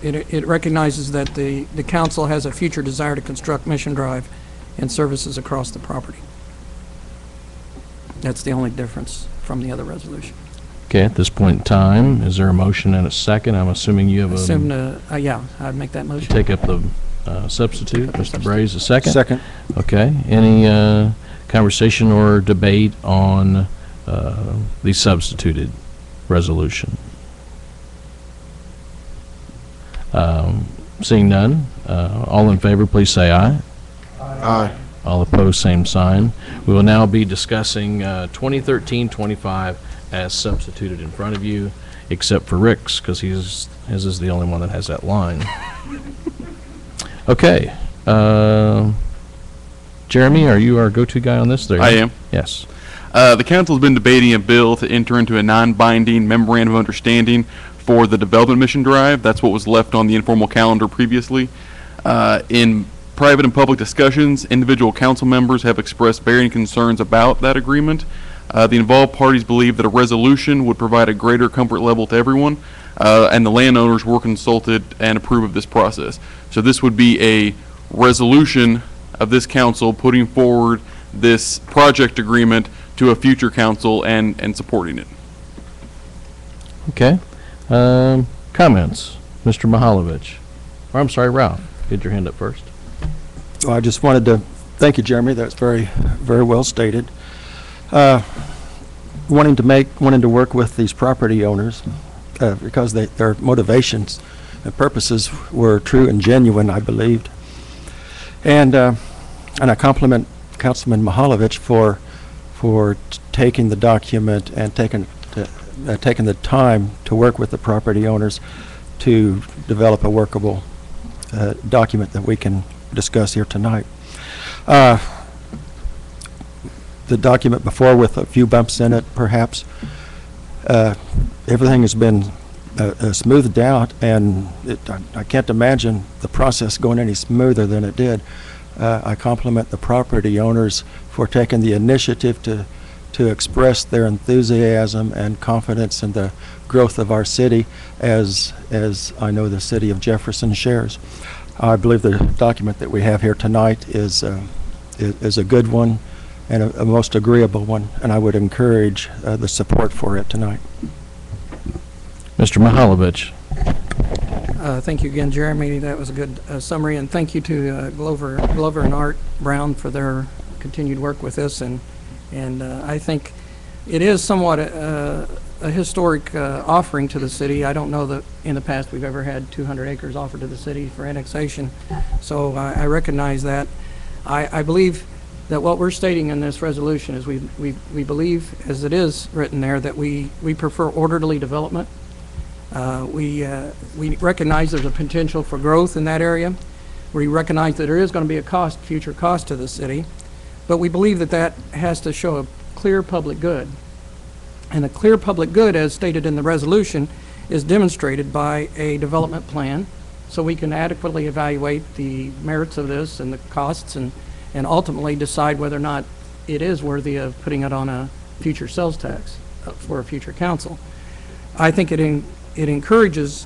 it recognizes that the council has a future desire to construct Mission Drive and services across the property. That's the only difference from the other resolution. Okay, at this point in time, is there a motion and a second? I'm assuming you have Assume, yeah, I'd make that motion. take up the substitute. Mr. Bray's a second? Second. Okay, any conversation or debate on the substituted resolution? Seeing none, all in favor, please say aye. Aye. All opposed, same sign. We will now be discussing 2013-25 as substituted in front of you, except for Rick's, because his is the only one that has that line. Okay. Jeremy, are you our go-to guy on this? There I am. Yes. The council has been debating a bill to enter into a non-binding memorandum of understanding for the development mission drive. That's what was left on the informal calendar previously. In private and public discussions, individual council members have expressed varying concerns about that agreement. The involved parties believe that a resolution would provide a greater comfort level to everyone, and the landowners were consulted and approve of this process. So this would be a resolution of this council putting forward this project agreement to a future council and supporting it. Okay. Comments? Mr. Mahalovich. Or I'm sorry, Ralph. Get your hand up first. Well, I just wanted to thank you, Jeremy. That's very, very well stated. Wanting to work with these property owners because their motivations and purposes were true and genuine, I believed. And I compliment Councilman Mahalovich for taking the document and taking the time to work with the property owners to develop a workable document that we can discuss here tonight. The document before with a few bumps in it, perhaps. Everything has been smoothed out, and I can't imagine the process going any smoother than it did. I compliment the property owners for taking the initiative to express their enthusiasm and confidence in the growth of our city, as I know the city of Jefferson shares. I believe the document that we have here tonight is a good one and a most agreeable one, and I would encourage the support for it tonight. Mr. Mahalovich. Thank you again, Jeremy. That was a good summary, and thank you to Glover and Art Brown for their continued work with this. And I think it is somewhat a historic offering to the city. I don't know that in the past we've ever had 200 acres offered to the city for annexation, so I recognize that. I believe that what we're stating in this resolution is we believe, as it is written there, that we prefer orderly development. We recognize there's a potential for growth in that area. We recognize that there is going to be a future cost to the city, but we believe that that has to show a clear public good. And a clear public good, as stated in the resolution, is demonstrated by a development plan, so we can adequately evaluate the merits of this and the costs, and ultimately decide whether or not it is worthy of putting it on a future sales tax for a future council. I think it encourages,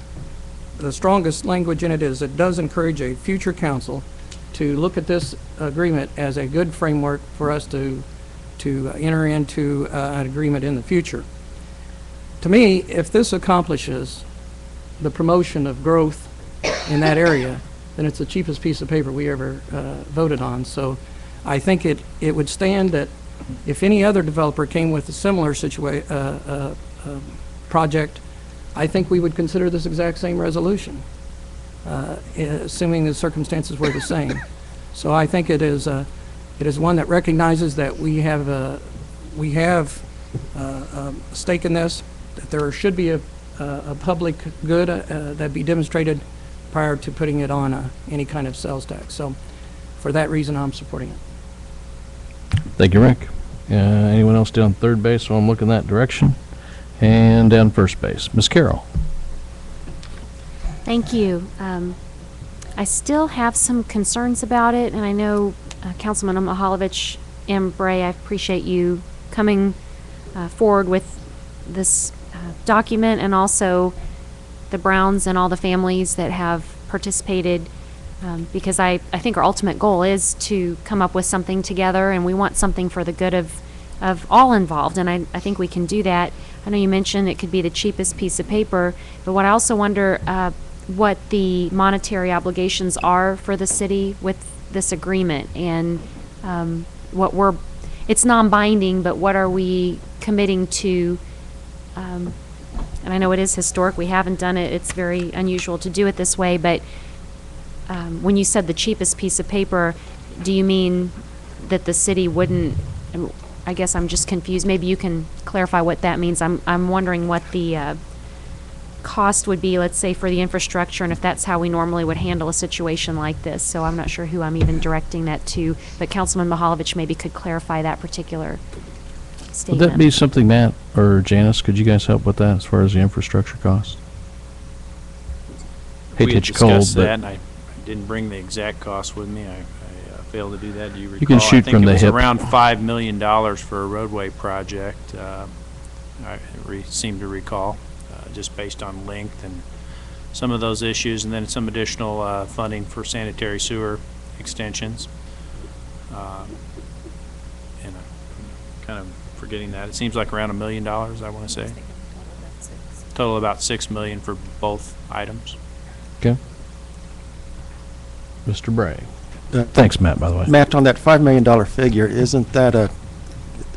the strongest language in it is, it does encourage a future council to look at this agreement as a good framework for us to enter into an agreement in the future. To me, if this accomplishes the promotion of growth in that area, then it's the cheapest piece of paper we ever voted on. So I think it would stand that if any other developer came with a similar project, I think we would consider this exact same resolution, assuming the circumstances were the same. So I think it is one that recognizes that we have a stake in this, that there should be a public good that be demonstrated prior to putting it on any kind of sales tax. So for that reason, I'm supporting it. Thank you, Rick. Anyone else down third base while I'm looking that direction? And down first base, Ms. Carroll. Thank you. I still have some concerns about it, and I know Councilman Mahalovich and Bray, I appreciate you coming forward with this document, and also the Browns and all the families that have participated, because I think our ultimate goal is to come up with something together, and we want something for the good of all involved, and I think we can do that. I know you mentioned it could be the cheapest piece of paper, but what I also wonder what the monetary obligations are for the city with this agreement, and it's non-binding, but what are we committing to? And I know it is historic, we haven't done it, it's very unusual to do it this way, but when you said the cheapest piece of paper, do you mean that the city wouldn't, I guess I'm just confused, maybe you can clarify what that means. I'm wondering what the cost would be, let's say, for the infrastructure, and if that's how we normally would handle a situation like this. So I'm not sure who I'm even directing that to, but Councilman Mahalovich maybe could clarify that particular statement. Would that be something, Matt or Janice, could you guys help with that as far as the infrastructure cost? Hate to hit you cold, discussed but that, and I didn't bring the exact cost with me. I failed to do that. Do you recall? You can shoot from the hip. I think it was around $5 million for a roadway project, I seem to recall, just based on length and some of those issues, and then some additional funding for sanitary sewer extensions. And I'm kind of forgetting that. It seems like around $1 million, I want to say. Total about $6 million for both items. Okay. Mr. Bray. Thanks, Matt, by the way. Matt, on that $5 million figure, isn't that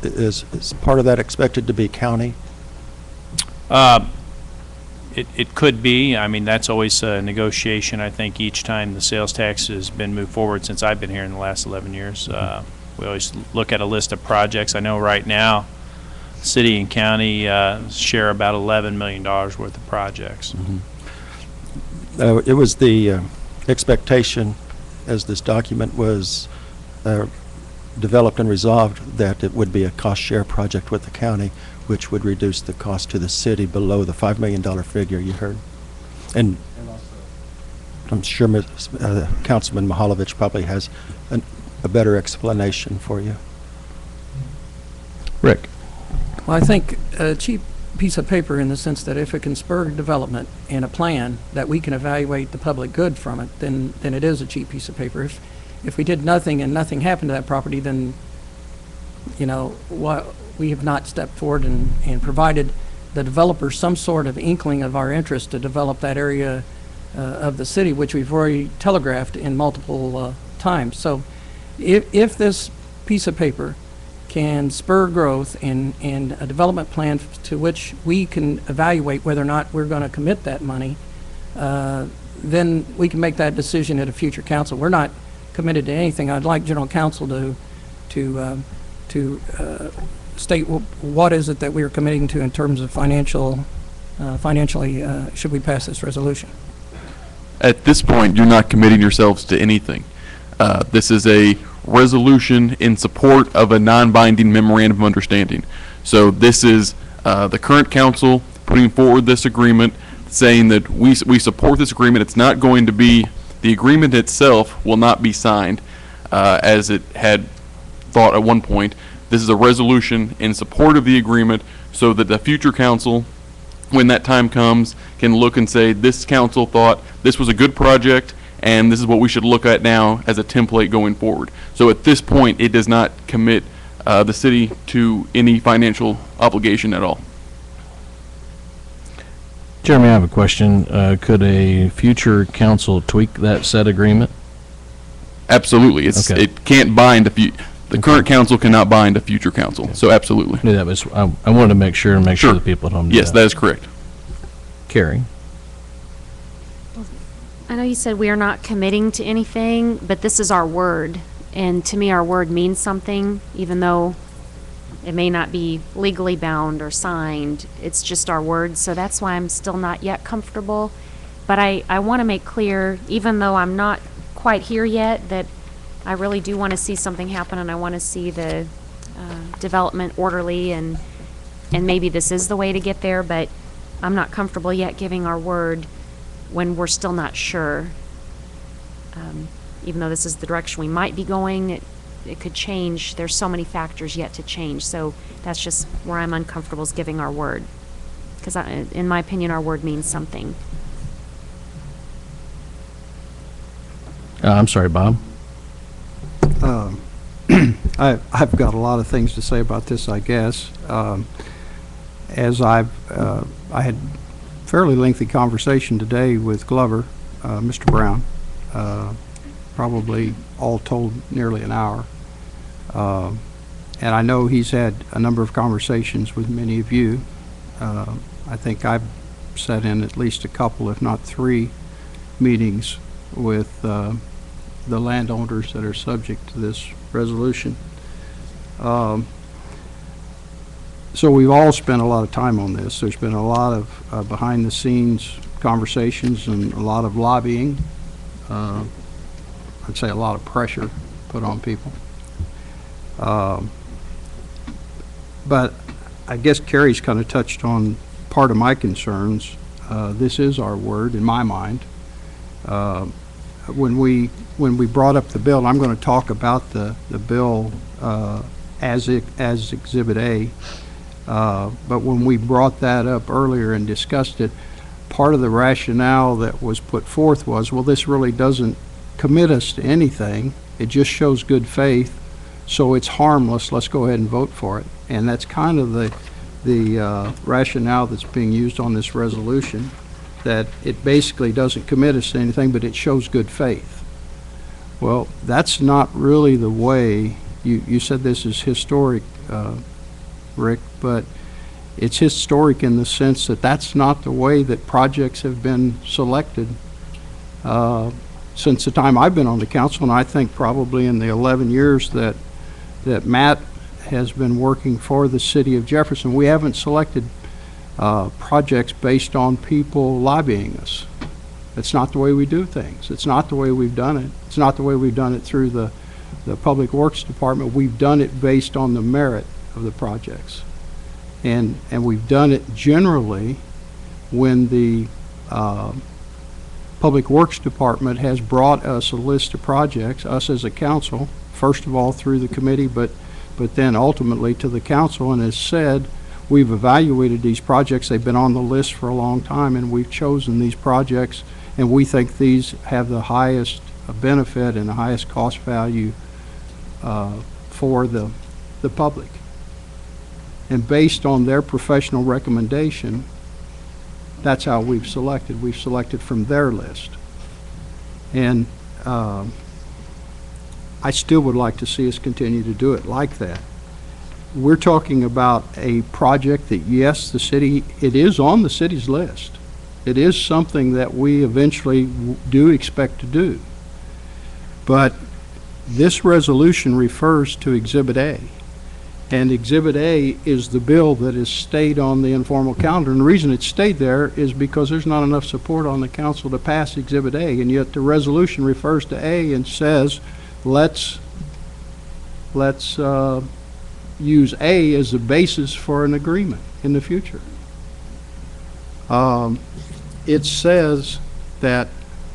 is part of that expected to be county? It could be. I mean, that's always a negotiation. I think each time the sales tax has been moved forward since I've been here in the last 11 years, we always look at a list of projects. I know right now, city and county share about $11 million worth of projects. Mm-hmm. It was the expectation, as this document was developed and resolved, that it would be a cost share project with the county, which would reduce the cost to the city below the $5 million figure you heard. And I'm sure Councilman Mahalovich probably has a better explanation for you. Rick. Well, I think a cheap piece of paper in the sense that if it can spur development and a plan that we can evaluate the public good from it, then it is a cheap piece of paper. If we did nothing and nothing happened to that property, then, you know, we have not stepped forward and provided the developer some sort of inkling of our interest to develop that area of the city, which we've already telegraphed in multiple times. So if this piece of paper can spur growth and a development plan to which we can evaluate whether or not we're going to commit that money, then we can make that decision at a future council. We're not committed to anything. I'd like General Counsel to state what is it that we are committing to in terms of financially, should we pass this resolution? At this point, you're not committing yourselves to anything. This is a resolution in support of a non-binding memorandum of understanding. So this is the current council putting forward this agreement, saying that we support this agreement. It's not going to be, the agreement itself will not be signed as it had thought at one point. This is a resolution in support of the agreement so that the future council, when that time comes, can look and say, this council thought this was a good project and this is what we should look at now as a template going forward. So at this point, it does not commit the city to any financial obligation at all. Jeremy, I have a question. Could a future council tweak that said agreement? Absolutely. Okay. It can't bind the current council cannot bind a future council. Okay. So absolutely. I knew that was, I wanted to make sure the people at home knew Yes, that is correct. Carrie? I know you said we are not committing to anything, but this is our word. And to me, our word means something, even though it may not be legally bound or signed. It's just our word. So that's why I'm still not yet comfortable. But I want to make clear, even though I'm not quite here yet, that I really do want to see something happen, and I want to see the development orderly, and maybe this is the way to get there, but I'm not comfortable yet giving our word when we're still not sure. Even though this is the direction we might be going, it could change. There's so many factors yet to change, so that's just where I'm uncomfortable, is giving our word. Because in my opinion, our word means something. I'm sorry, Bob? I've got a lot of things to say about this, I guess. As I had fairly lengthy conversation today with Glover, Mr. Brown, probably all told nearly an hour. And I know he's had a number of conversations with many of you. I think I've sat in at least a couple, if not 3, meetings with the landowners that are subject to this resolution. So we've all spent a lot of time on this. There's been a lot of behind-the-scenes conversations and a lot of lobbying. I'd say a lot of pressure put on people. But I guess Carrie's kind of touched on part of my concerns. This is our word, in my mind. When we brought up the bill, and I'm going to talk about the bill as Exhibit A, but when we brought that up earlier and discussed it, part of the rationale that was put forth was, well, this really doesn't commit us to anything. It just shows good faith, so it's harmless. Let's go ahead and vote for it. And that's kind of the rationale that's being used on this resolution, that it basically doesn't commit us to anything, but it shows good faith. Well, that's not really the way. You said this is historic, Rick, but it's historic in the sense that that's not the way that projects have been selected since the time I've been on the council, and I think probably in the 11 years that Matt has been working for the city of Jefferson. We haven't selected projects based on people lobbying us. It's not the way we do things. It's not the way we've done it. It's not the way we've done it through the Public Works Department. We've done it based on the merit of the projects. And we've done it generally when the Public Works Department has brought us a list of projects, us as a council, first of all through the committee, but then ultimately to the council, and has said, we've evaluated these projects, they've been on the list for a long time, and we've chosen these projects, and we think these have the highest benefit and the highest cost value for the public. And based on their professional recommendation, that's how we've selected. We've selected from their list. And I still would like to see us continue to do it like that. We're talking about a project that, yes, it is on the city's list. It is something that we eventually do expect to do. But This resolution refers to Exhibit A. And Exhibit A is the bill that is stayed on the informal calendar. And the reason it stayed there is because there's not enough support on the council to pass Exhibit A. And yet the resolution refers to A and says, let's use A as the basis for an agreement in the future. It says that,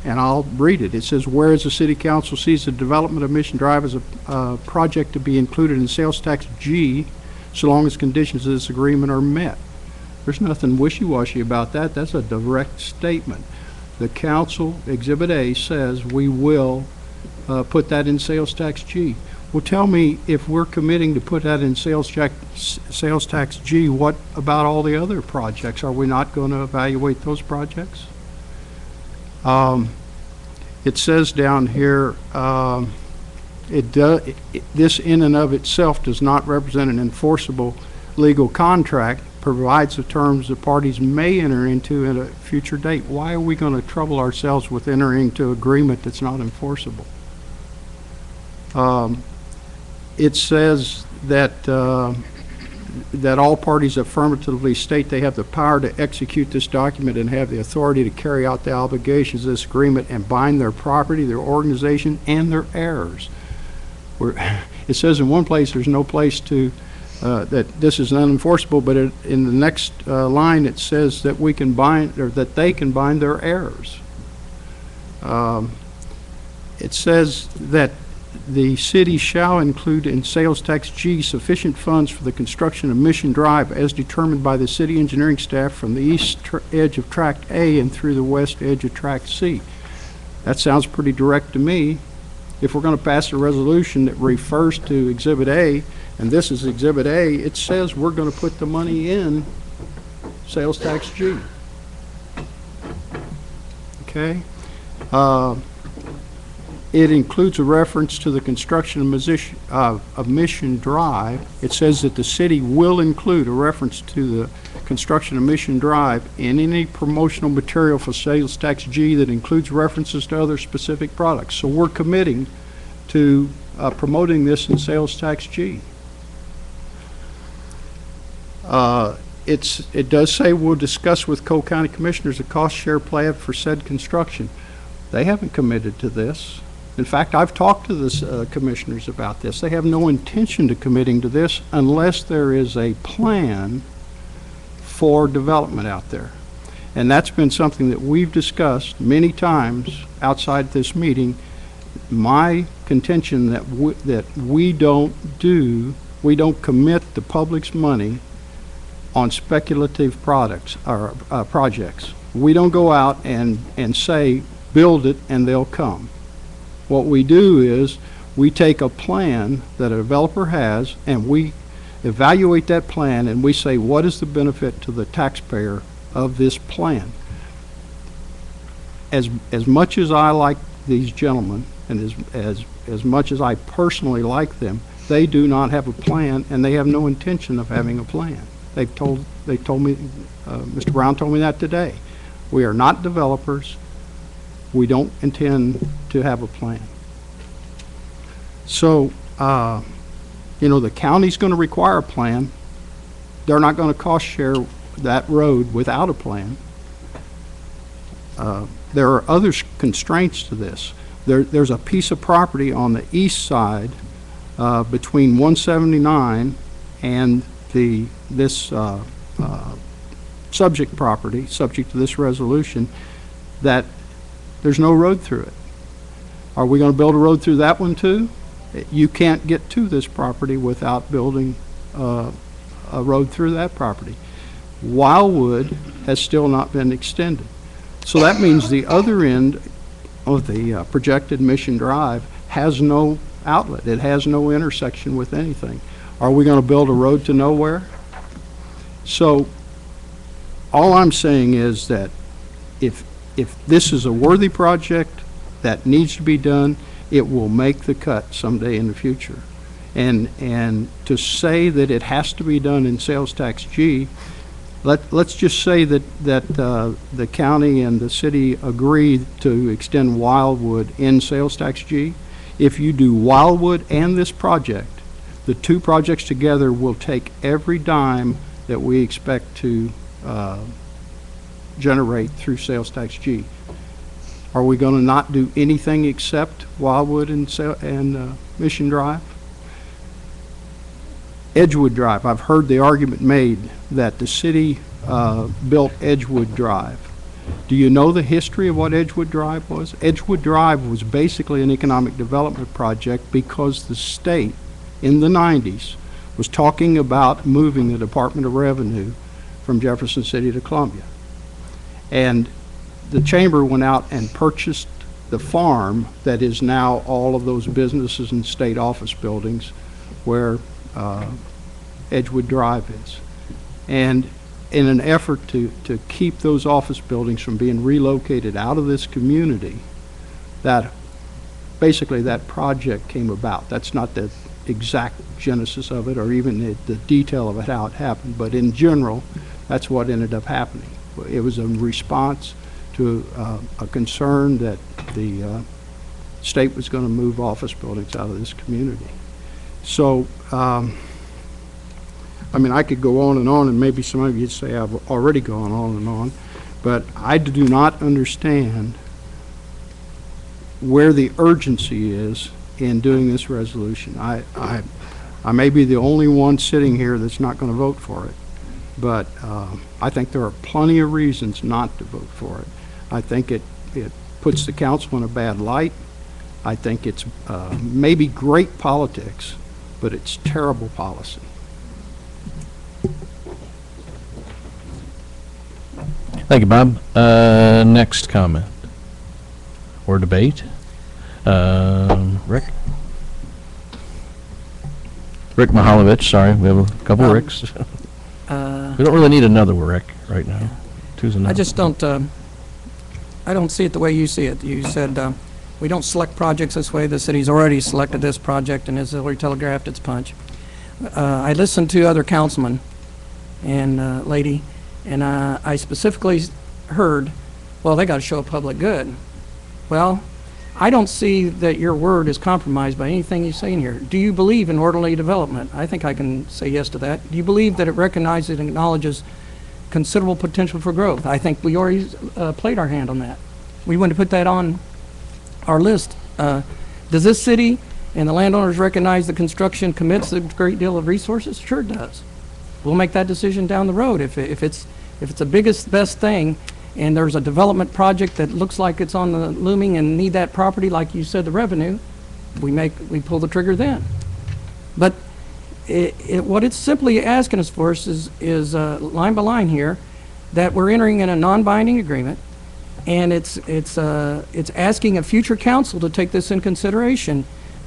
and I'll read it. It says, whereas the city council sees the development of Mission Drive as a project to be included in sales tax G, so long as conditions of this agreement are met. There's nothing wishy-washy about that. That's a direct statement. The council, Exhibit A, says we will put that in sales tax G. Well, tell me, if we're committing to put that in sales tax G, what about all the other projects? Are we not going to evaluate those projects? It says down here, this in and of itself does not represent an enforceable legal contract, provides the terms the parties may enter into at a future date. Why are we going to trouble ourselves with entering into agreement that's not enforceable? It says that that all parties affirmatively state they have the power to execute this document and have the authority to carry out the obligations of this agreement and bind their property, their organization, and their heirs. It says in one place there's no place to that this is unenforceable, but in the next line it says that we can bind, or that they can bind their heirs. It says that the city shall include in sales tax G sufficient funds for the construction of Mission Drive as determined by the city engineering staff from the east edge of Tract A and through the west edge of Tract C. That sounds pretty direct to me. If we're going to pass a resolution that refers to Exhibit A, and this is Exhibit A, it says we're going to put the money in sales tax G. Okay? It includes a reference to the construction of Mission Drive. It says that the city will include a reference to the construction of Mission Drive in any promotional material for sales tax G that includes references to other specific products. So we're committing to promoting this in sales tax G. It does say we'll discuss with Cole County Commissioners a cost share plan for said construction. They haven't committed to this. In fact, I've talked to the commissioners about this. They have no intention to committing to this unless there is a plan for development out there. And that's been something that we've discussed many times outside this meeting. My contention that we don't commit the public's money on speculative products or projects. We don't go out and say, build it and they'll come. What we do is we take a plan that a developer has and we evaluate that plan and we say, what is the benefit to the taxpayer of this plan? As much as I like these gentlemen and as much as I personally like them, they do not have a plan and they have no intention of having a plan. They told me, Mr. Brown told me that today. We are not developers. We don't intend to have a plan. So, the county's going to require a plan. They're not going to cost share that road without a plan. There are other constraints to this. There's a piece of property on the east side between 179 and this subject property, subject to this resolution, that there's no road through it. Are we going to build a road through that one too? You can't get to this property without building a road through that property. Wildwood has still not been extended. So that means the other end of the projected Mission Drive has no outlet. It has no intersection with anything. Are we going to build a road to nowhere? So all I'm saying is that if this is a worthy project that needs to be done, it will make the cut someday in the future. And to say that it has to be done in sales tax G, let's just say that the county and the city agree to extend Wildwood in sales tax G. If you do Wildwood and this project, the two projects together will take every dime that we expect to generate through sales tax G. Are we going to not do anything except Wildwood and Mission Drive? Edgewood Drive, I've heard the argument made that the city built Edgewood Drive. Do you know the history of what Edgewood Drive was? Edgewood Drive was basically an economic development project because the state in the 90s was talking about moving the Department of Revenue from Jefferson City to Columbia. And the chamber went out and purchased the farm that is now all of those businesses and state office buildings where Edgewood Drive is. And in an effort to keep those office buildings from being relocated out of this community, that basically that project came about. That's not the exact genesis of it or even the detail of it, how it happened, but in general, that's what ended up happening. It was a response to a concern that the state was going to move office buildings out of this community. So, I mean, I could go on, and maybe some of you say I've already gone on and on, but I do not understand where the urgency is in doing this resolution. I may be the only one sitting here that's not going to vote for it, but I think there are plenty of reasons not to vote for it. I think it puts the council in a bad light. I think it's maybe great politics, but it's terrible policy. Thank you, Bob. Next comment or debate? Rick? Rick Mahalovich, sorry, we have a couple Ricks. We don't really need another Rick right now. Two's enough. I just don't, I don't see it the way you see it. You said we don't select projects this way. The city's already selected this project and has already telegraphed its punch. I listened to other councilmen and lady, and I specifically heard, well, they got to show a public good. Well, I don't see that your word is compromised by anything you say in here. Do you believe in orderly development? I think I can say yes to that. Do you believe that it recognizes and acknowledges considerable potential for growth? I think we already played our hand on that. We want to put that on our list. Does this city and the landowners recognize that construction commits a great deal of resources? Sure it does. We'll make that decision down the road. If it's the biggest, best thing, and there's a development project that looks like it's on the looming and need that property, like you said, the revenue, we pull the trigger then. But what it's simply asking us for is line by line here, that we're entering in a non-binding agreement, and it's asking a future council to take this in consideration.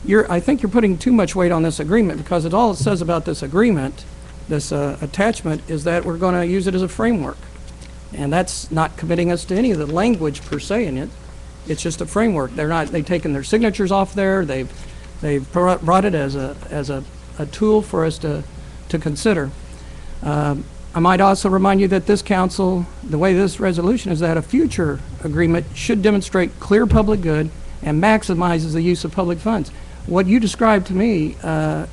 I think you're putting too much weight on this agreement, because all it says about this agreement, this attachment, is that we're going to use it as a framework. And that's not committing us to any of the language per se in it. It's just a framework. They've taken their signatures off there. They've brought it as a tool for us to consider. I might also remind you that this council, the way this resolution is, that a future agreement should demonstrate clear public good and maximizes the use of public funds. What you described to me,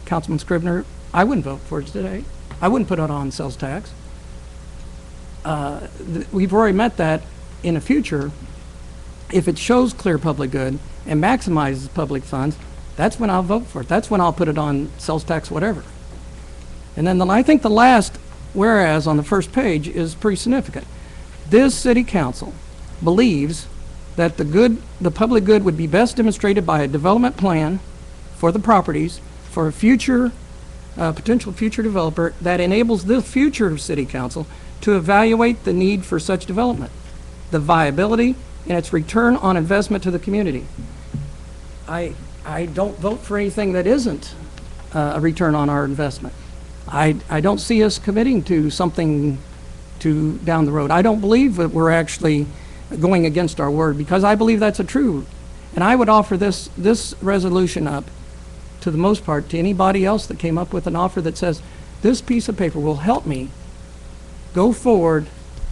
Councilman Scribner, I wouldn't vote for it today. I wouldn't put it on sales tax. We've already met that in the future. If it shows clear public good and maximizes public funds, that's when I'll vote for it. That's when I'll put it on sales tax, whatever. And then I think the last whereas on the first page is pretty significant. This city council believes that the public good would be best demonstrated by a development plan for the properties for a future, potential future developer that enables the future city council to evaluate the need for such development, the viability, and its return on investment to the community. I don't vote for anything that isn't a return on our investment. I don't see us committing to something down the road. I don't believe that we're actually going against our word, because I believe that's a true. And I would offer this resolution up, to the most part, to anybody else that came up with an offer that says, this piece of paper will help me go forward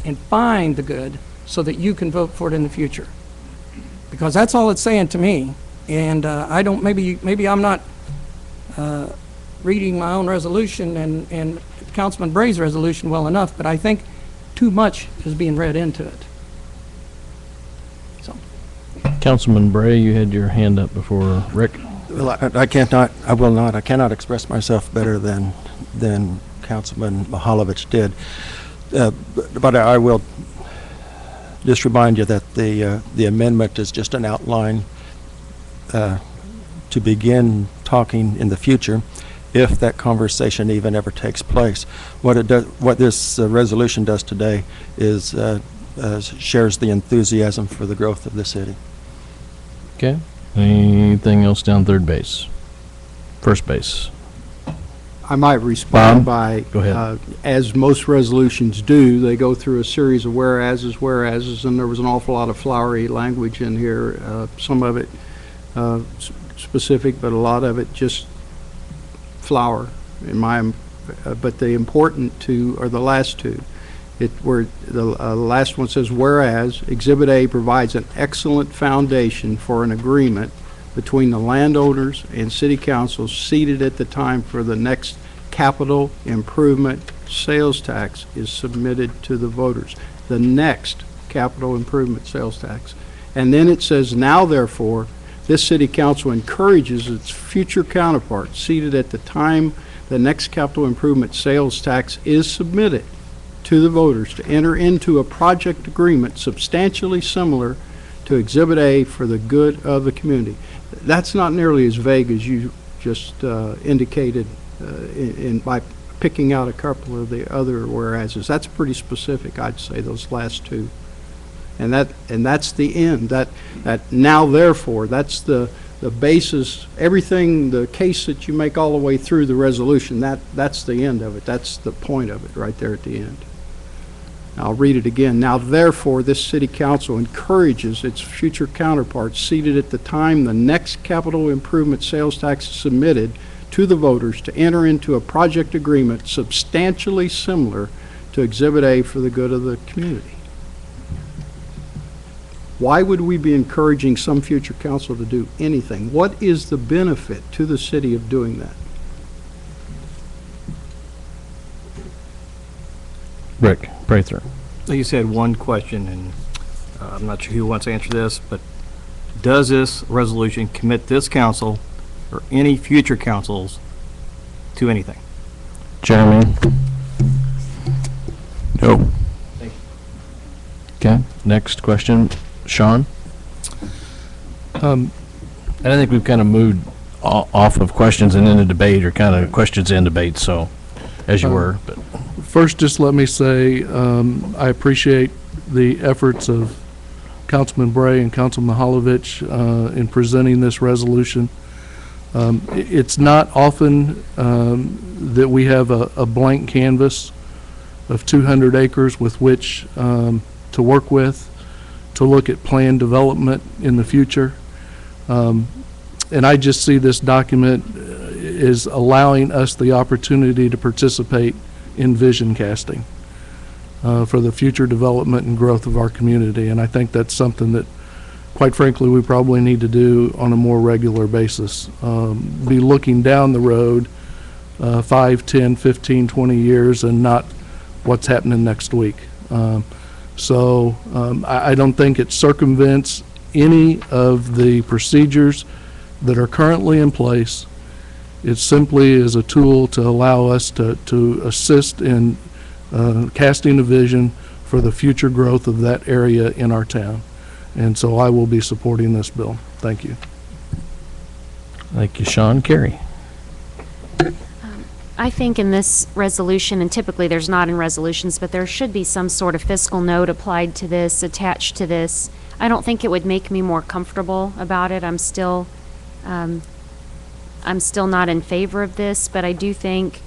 and find the good so that you can vote for it in the future. Because that's all it's saying to me. And I don't, maybe I'm not reading my own resolution and Councilman Bray's resolution well enough, but I think too much is being read into it. So. Councilman Bray, you had your hand up before Rick. Well, I cannot express myself better than Councilman Mahalovich did. But I will just remind you that the amendment is just an outline to begin talking in the future, if that conversation even ever takes place. What this resolution does today is shares the enthusiasm for the growth of the city. Okay. Anything else down third base? First base? I might respond Bob? by, Go ahead. as most resolutions do, they go through a series of whereases, and there was an awful lot of flowery language in here, some of it specific, but a lot of it just flower in my, but the important two are the last two. The last one says, whereas Exhibit A provides an excellent foundation for an agreement between the landowners and city council seated at the time for the next capital improvement sales tax is submitted to the voters. The next capital improvement sales tax. And then it says, now therefore, this city council encourages its future counterparts seated at the time the next capital improvement sales tax is submitted to the voters to enter into a project agreement substantially similar to Exhibit A for the good of the community. That's not nearly as vague as you just indicated by picking out a couple of the other whereases. That's pretty specific, I'd say, those last two. And that's the end. That now therefore, that's the basis, everything, the case that you make all the way through the resolution, that's the end of it. That's the point of it right there at the end. I'll read it again. Now therefore, this city council encourages its future counterparts seated at the time the next capital improvement sales tax is submitted to the voters to enter into a project agreement substantially similar to Exhibit A for the good of the community. Why would we be encouraging some future council to do anything? What is the benefit to the city of doing that? Rick Prather. You said one question, and I'm not sure who wants to answer this, but does this resolution commit this council or any future councils to anything? Jeremy? No. Thank you. Okay, next question. Sean? And I think we've kind of moved off of questions and into debate, or kind of questions and debate, so, as you were. But First, just let me say I appreciate the efforts of Councilman Bray and Councilman Mahalovich in presenting this resolution. It's not often that we have a blank canvas of 200 acres with which to work with, to look at planned development in the future. And I just see this document is allowing us the opportunity to participate in vision casting for the future development and growth of our community. And I think that's something that, quite frankly, we probably need to do on a more regular basis. Be looking down the road 5, 10, 15, 20 years and not what's happening next week. So I don't think it circumvents any of the procedures that are currently in place. It simply is a tool to allow us to assist in casting a vision for the future growth of that area in our town. And so I will be supporting this bill. Thank you. thank you, Sean. Carrie? I think in this resolution, and typically there's not in resolutions, but there should be some sort of fiscal note applied to this, attached to this. I don't think it would make me more comfortable about it. I'm still not in favor of this, but I do think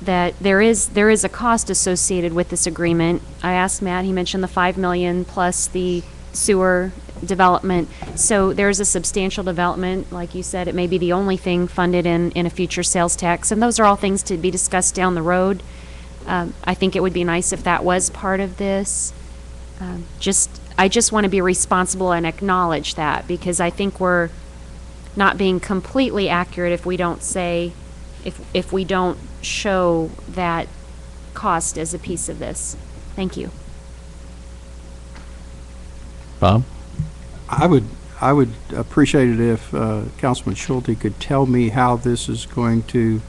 that there is a cost associated with this agreement. I asked Matt, he mentioned the $5 million plus the sewer development. So there's a substantial development. Like you said, it may be the only thing funded in a future sales tax. And those are all things to be discussed down the road. I think it would be nice if that was part of this. I just want to be responsible and acknowledge that, because I think we're not being completely accurate if we don't say, if we don't show that cost as a piece of this. Thank you. Bob? I would appreciate it if Councilman Schulte could tell me how this is going to,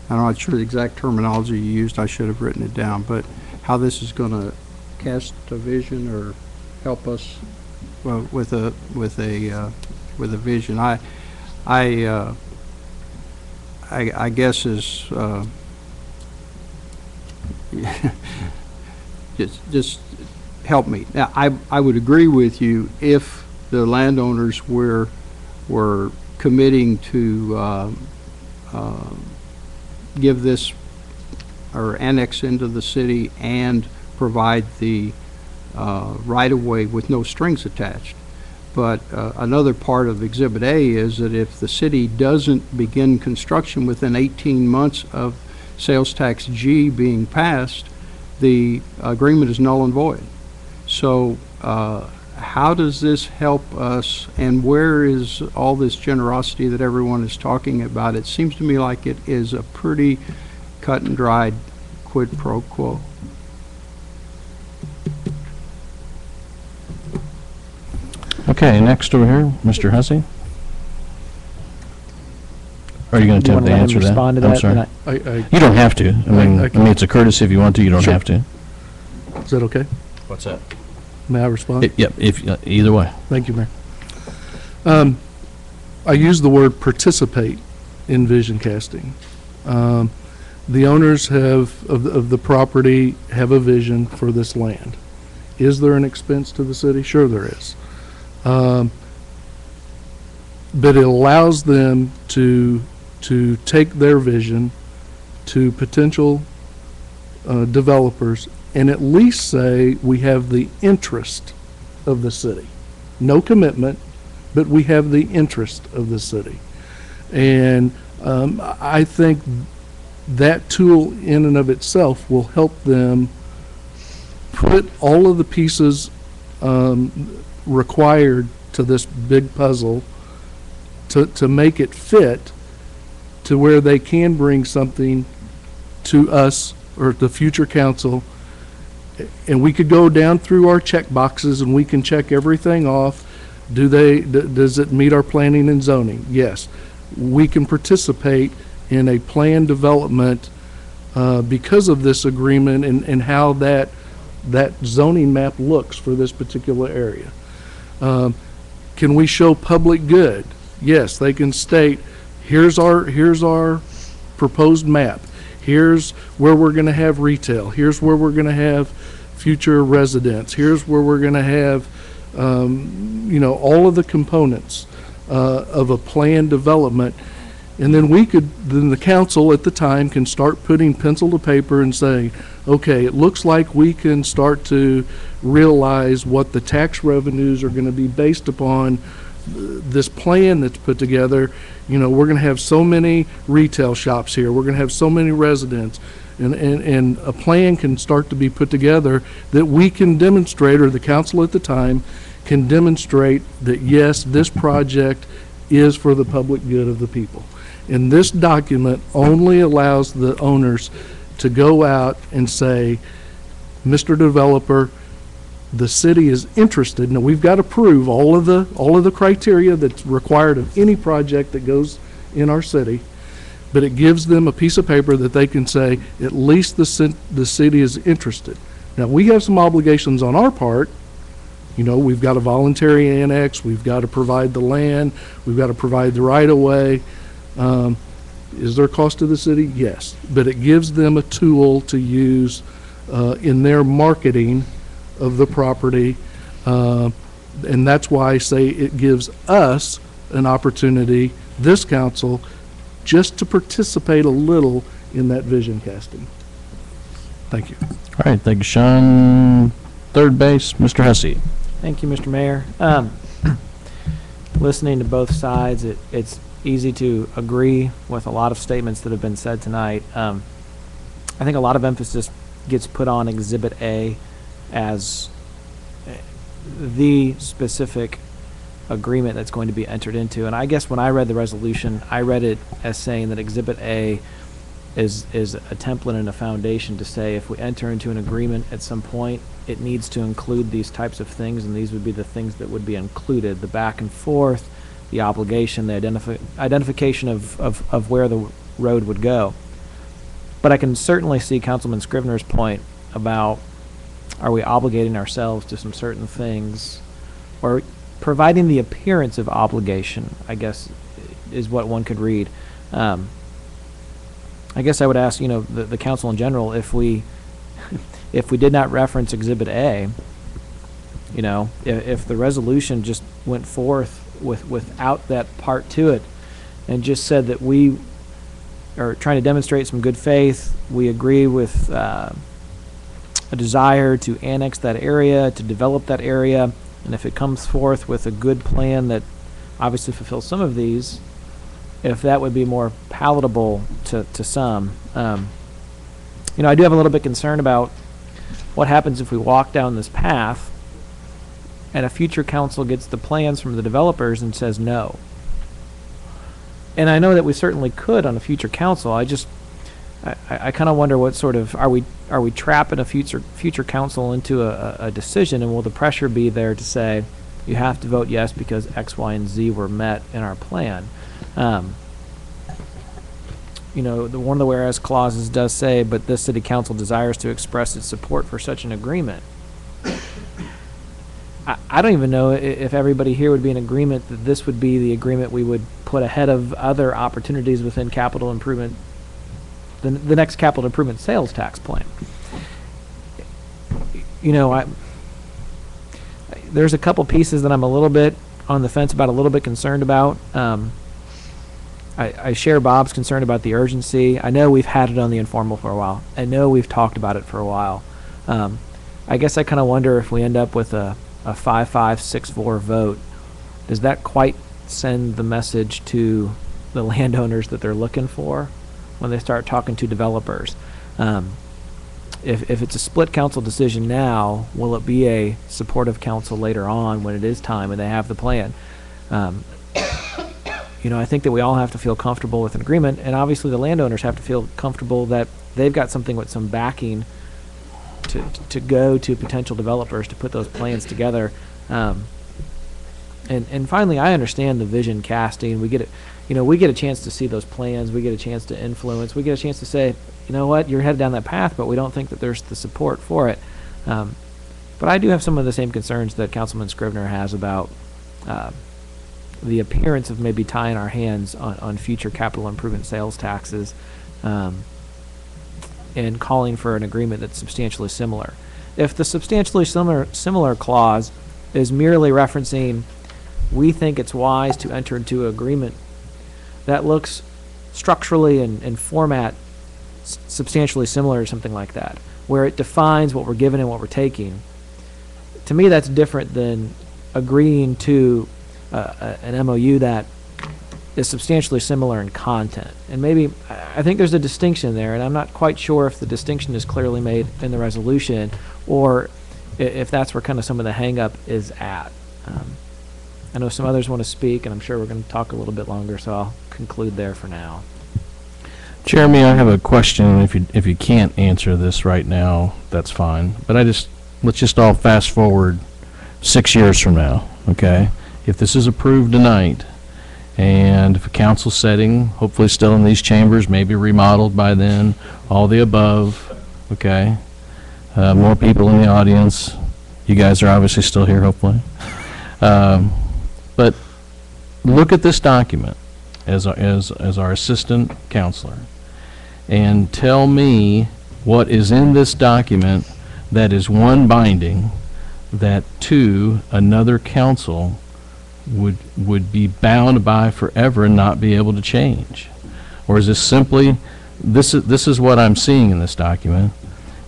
I'm not sure the exact terminology you used, I should have written it down, but how this is going to cast a vision or help us with a vision. I guess is just help me. Now, I would agree with you if the landowners were committing to give this or annex into the city and provide the right-of-way with no strings attached. But another part of Exhibit A is that if the city doesn't begin construction within 18 months of sales tax G being passed, the agreement is null and void. So how does this help us, and where is all this generosity that everyone is talking about? It seems to me like it is a pretty cut and dried quid pro quo. Okay, next over here, Mr. Hussey. Are you going to attempt to answer that? Respond to I'm that? sorry. You don't have to. I mean, it's a courtesy if you want to. You don't Sure. have to. Is that okay? What's that? May I respond? Yep. If either way. Thank you, Mayor. I use the word participate in vision casting. The owners of the property have a vision for this land. Is there an expense to the city? Sure there is. But it allows them to take their vision to potential developers and at least say we have the interest of the city. No commitment, but we have the interest of the city. And I think that tool in and of itself will help them put all of the pieces required to this big puzzle to make it fit to where they can bring something to us or the future council, and we could go down through our check boxes and we can check everything off. Does it meet our planning and zoning? Yes. We can participate in a plan development because of this agreement and how that zoning map looks for this particular area. Can we show public good? Yes, they can state, here's our proposed map. Here's where we're going to have retail. Here's where we're going to have future residents. Here's where we're going to have, all of the components of a planned development. And then then the council at the time can start putting pencil to paper and saying, okay, it looks like we can start to realize what the tax revenues are going to be based upon this plan that's put together. We're going to have so many retail shops here. We're going to have so many residents. And a plan can start to be put together that we can demonstrate, or the council at the time can demonstrate that, yes, this project is for the public good of the people. And this document only allows the owners to go out and say, Mr. Developer, the city is interested. Now, we've got to prove all of the criteria that's required of any project that goes in our city, but it gives them a piece of paper that they can say, at least the city is interested. Now, we have some obligations on our part. We've got a voluntary annex, we've got to provide the land, we've got to provide the right-of-way. Is there a cost to the city? Yes, but it gives them a tool to use in their marketing of the property, and that's why I say it gives us an opportunity, this council, just to participate a little in that vision casting. Thank you. All right, thank you, Sean. Third base, Mr. Hussey. Thank you, Mr. Mayor. Listening to both sides, it's easy to agree with a lot of statements that have been said tonight. I think a lot of emphasis gets put on Exhibit A as the specific agreement that's going to be entered into. And I guess when I read the resolution, I read it as saying that Exhibit A is a template and a foundation to say if we enter into an agreement at some point, it needs to include these types of things, and these would be the things that would be included: the back and forth, the obligation, the identification of where the road would go. But I can certainly see Councilman Scrivener's point about, are we obligating ourselves to some certain things, or providing the appearance of obligation, I guess, is what one could read. I guess I would ask, the council in general, if we did not reference Exhibit A, if the resolution just went forth without that part to it, and just said that we are trying to demonstrate some good faith, we agree with a desire to annex that area, to develop that area, and if it comes forth with a good plan that obviously fulfills some of these, if that would be more palatable to some. I do have a little bit concerned about what happens if we walk down this path and a future council gets the plans from the developers and says no. And I know that we certainly could on a future council. I kind of wonder what sort of, are we trapping a future council into a decision, and will the pressure be there to say you have to vote yes because X, Y, and Z were met in our plan? One of the whereas clauses does say, but this city council desires to express its support for such an agreement. I don't even know if everybody here would be in agreement that this would be the agreement we would put ahead of other opportunities within capital improvement, the next capital improvement sales tax plan. There's a couple pieces that I'm a little bit on the fence about, a little bit concerned about. I share Bob's concern about the urgency. I know we've had it on the informal for a while. I know we've talked about it for a while. I guess I kind of wonder if we end up with a 5-5, 6-4 vote, does that quite send the message to the landowners that they're looking for when they start talking to developers? If it's a split council decision now, will it be a supportive council later on when it is time and they have the plan? I think that we all have to feel comfortable with an agreement, and obviously the landowners have to feel comfortable that they've got something with some backing to go to potential developers to put those plans together. And finally, I understand the vision casting. We get a chance to see those plans. We get a chance to influence. We get a chance to say, you know what, you're headed down that path, but we don't think that there's the support for it. But I do have some of the same concerns that Councilman Scrivener has about the appearance of maybe tying our hands on future capital improvement sales taxes, and calling for an agreement that's substantially similar. If the substantially similar clause is merely referencing, we think it's wise to enter into an agreement that looks structurally and format substantially similar or something like that, where it defines what we're giving and what we're taking, to me that's different than agreeing to an MOU that is substantially similar in content. And maybe, I think there's a distinction there, and I'm not quite sure if the distinction is clearly made in the resolution, or if that's where kind of some of the hang-up is at. I know some others want to speak, and I'm sure we're going to talk a little bit longer, so I'll conclude there for now. Jeremy, I have a question. If you can't answer this right now, that's fine. But let's just all fast forward 6 years from now, okay? If this is approved tonight, and if a council setting, hopefully still in these chambers, maybe remodeled by then, all the above, okay? More people in the audience. You guys are obviously still here, hopefully. But look at this document as our assistant counselor, and tell me what is in this document that is, one, binding, that, two, another council would be bound by forever and not be able to change. Or is this simply, this is what I'm seeing in this document,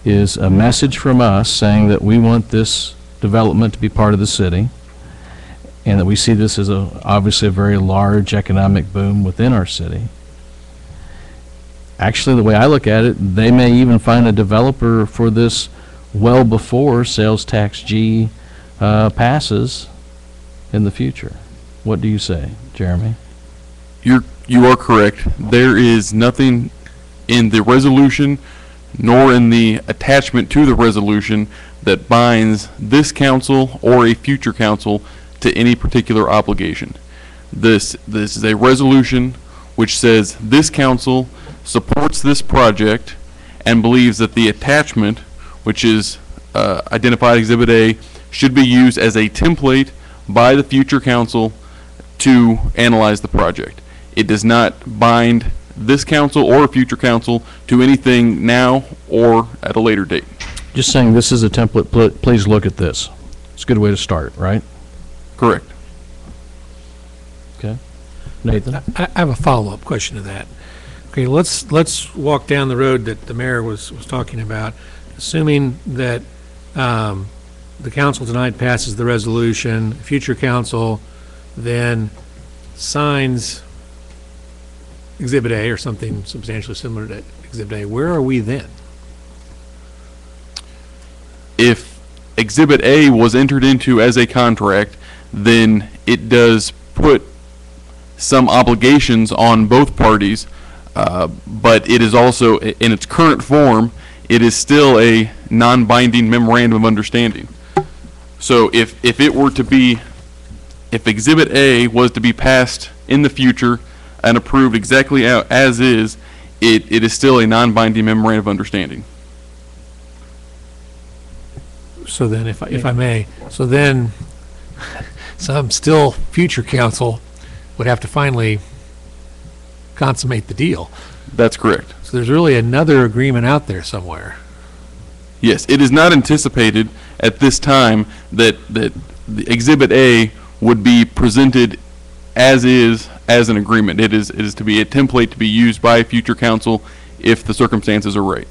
is a message from us saying that we want this development to be part of the city, and that we see this as obviously a very large economic boom within our city. Actually, the way I look at it, they may even find a developer for this well before sales tax G passes in the future. What do you say, Jeremy? You are correct. There is nothing in the resolution nor in the attachment to the resolution that binds this council or a future council to any particular obligation. This is a resolution which says this council supports this project and believes that the attachment, which is identified Exhibit A, should be used as a template by the future council to analyze the project. It does not bind this council or a future council to anything now or at a later date. Just saying this is a template, please look at this. It's a good way to start, right? Correct. Okay. Nathan? I have a follow-up question to that. Okay, let's walk down the road that the mayor was talking about, assuming that the council tonight passes the resolution, future council then signs Exhibit A or something substantially similar to Exhibit A. Where are we then? If Exhibit A was entered into as a contract, then it does put some obligations on both parties, but it is also, in its current form, it is still a non-binding memorandum of understanding. So if it were to be, if Exhibit A was to be passed in the future and approved exactly as is, it is still a non-binding memorandum of understanding. So then, if I may, so then some still future council would have to finally consummate the deal. That's correct. So there's really another agreement out there somewhere. Yes, it is not anticipated at this time that the Exhibit A would be presented as is as an agreement. It is to be a template to be used by future council if the circumstances are right.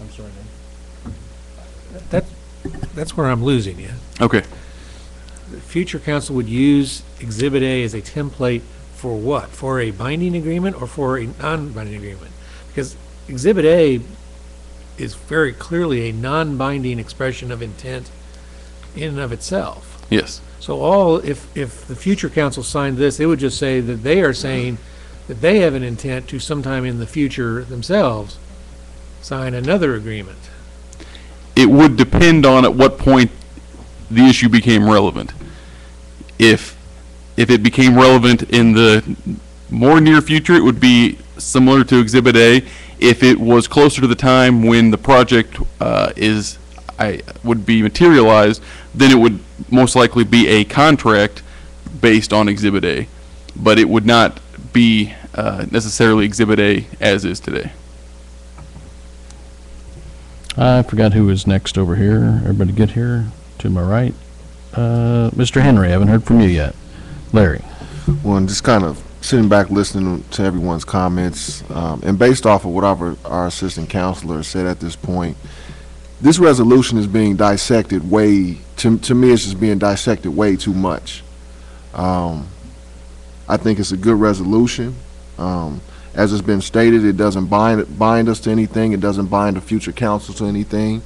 I'm sorry, man. That's where I'm losing you. Okay. The future council would use Exhibit A as a template for what? For a binding agreement or for a non-binding agreement? Because Exhibit A is very clearly a non-binding expression of intent in and of itself. Yes. So if the future council signed this, it would just say that they are saying that they have an intent to sometime in the future themselves sign another agreement. It would depend on at what point the issue became relevant. If it became relevant in the more near future, it would be similar to Exhibit A. If it was closer to the time when the project would be materialized, then it would most likely be a contract based on Exhibit A. But it would not be necessarily Exhibit A as is today. I forgot who was next over here. Everybody get here to my right. Mr. Henry, I haven't heard from you yet. Larry. Well, I'm just kind of sitting back listening to everyone's comments, and based off of what our assistant counselor said at this point, this resolution is being dissected to me it's just being dissected way too much. I think it's a good resolution. As it's been stated, it doesn't bind us to anything. It doesn't bind a future council to anything.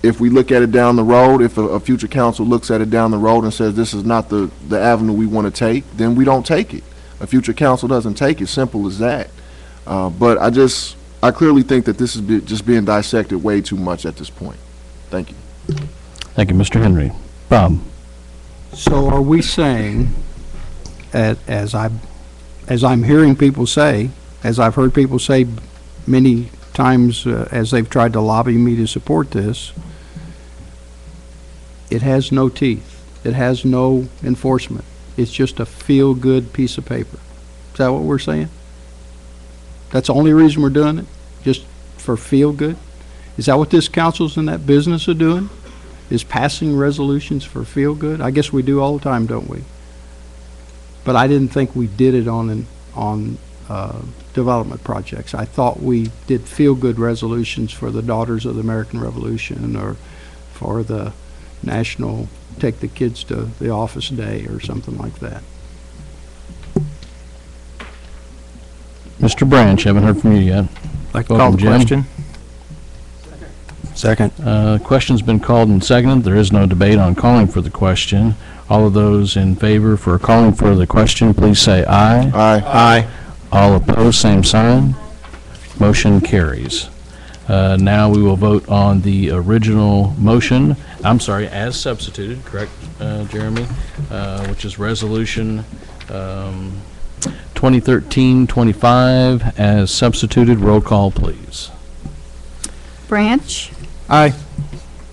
If we look at it down the road, if a future council looks at it down the road and says this is not the avenue we want to take, then we don't take it. A future council doesn't take it. Simple as that. But I clearly think that this is just being dissected way too much at this point. Thank you. Thank you, Mr. Henry. Bob. So are we saying, as I'm hearing people say, as I've heard people say many times as they've tried to lobby me to support this, it has no teeth. It has no enforcement. It's just a feel-good piece of paper. Is that what we're saying? That's the only reason we're doing it? Just for feel-good? Is that what this council's in that business of doing? Is passing resolutions for feel-good? I guess we do all the time, don't we? But I didn't think we did it on development projects. I thought we did feel-good resolutions for the Daughters of the American Revolution or for the National Take the Kids to the Office Day or something like that. Mr. Branch, haven't heard from you yet. Like to call the question. Second. Question's been called and seconded. There is no debate on calling for the question. All of those in favor for calling for the question, please say aye. Aye. Aye. All opposed, same sign. Motion carries. Now we will vote on the original motion, I'm sorry, as substituted, correct, Jeremy? Which is Resolution 2013-25 as substituted. Roll call, please. Branch, Aye.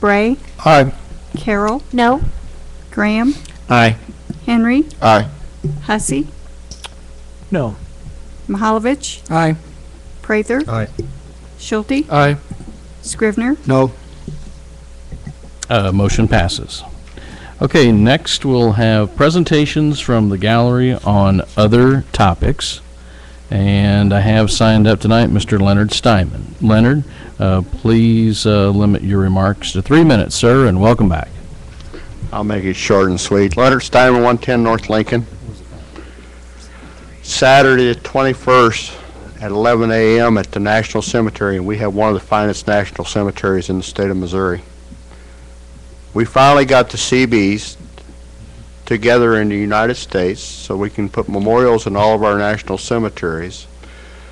Bray, Aye. Carroll, No? Graham, Aye. Henry, Aye. Hussey, No. Mahalovich, Aye. Prather, Aye. Schulte, Aye. Scrivener, No. Motion passes. Okay, next we'll have presentations from the gallery on other topics. And I have signed up tonight Mr. Leonard Steinman. Leonard, please limit your remarks to 3 minutes, sir, and welcome back. I'll make it short and sweet. Leonard Steinman, 110 North Lincoln. Saturday the 21st at 11 a.m. at the National Cemetery, and we have one of the finest national cemeteries in the state of Missouri. We finally got the CBs together in the United States so we can put memorials in all of our national cemeteries.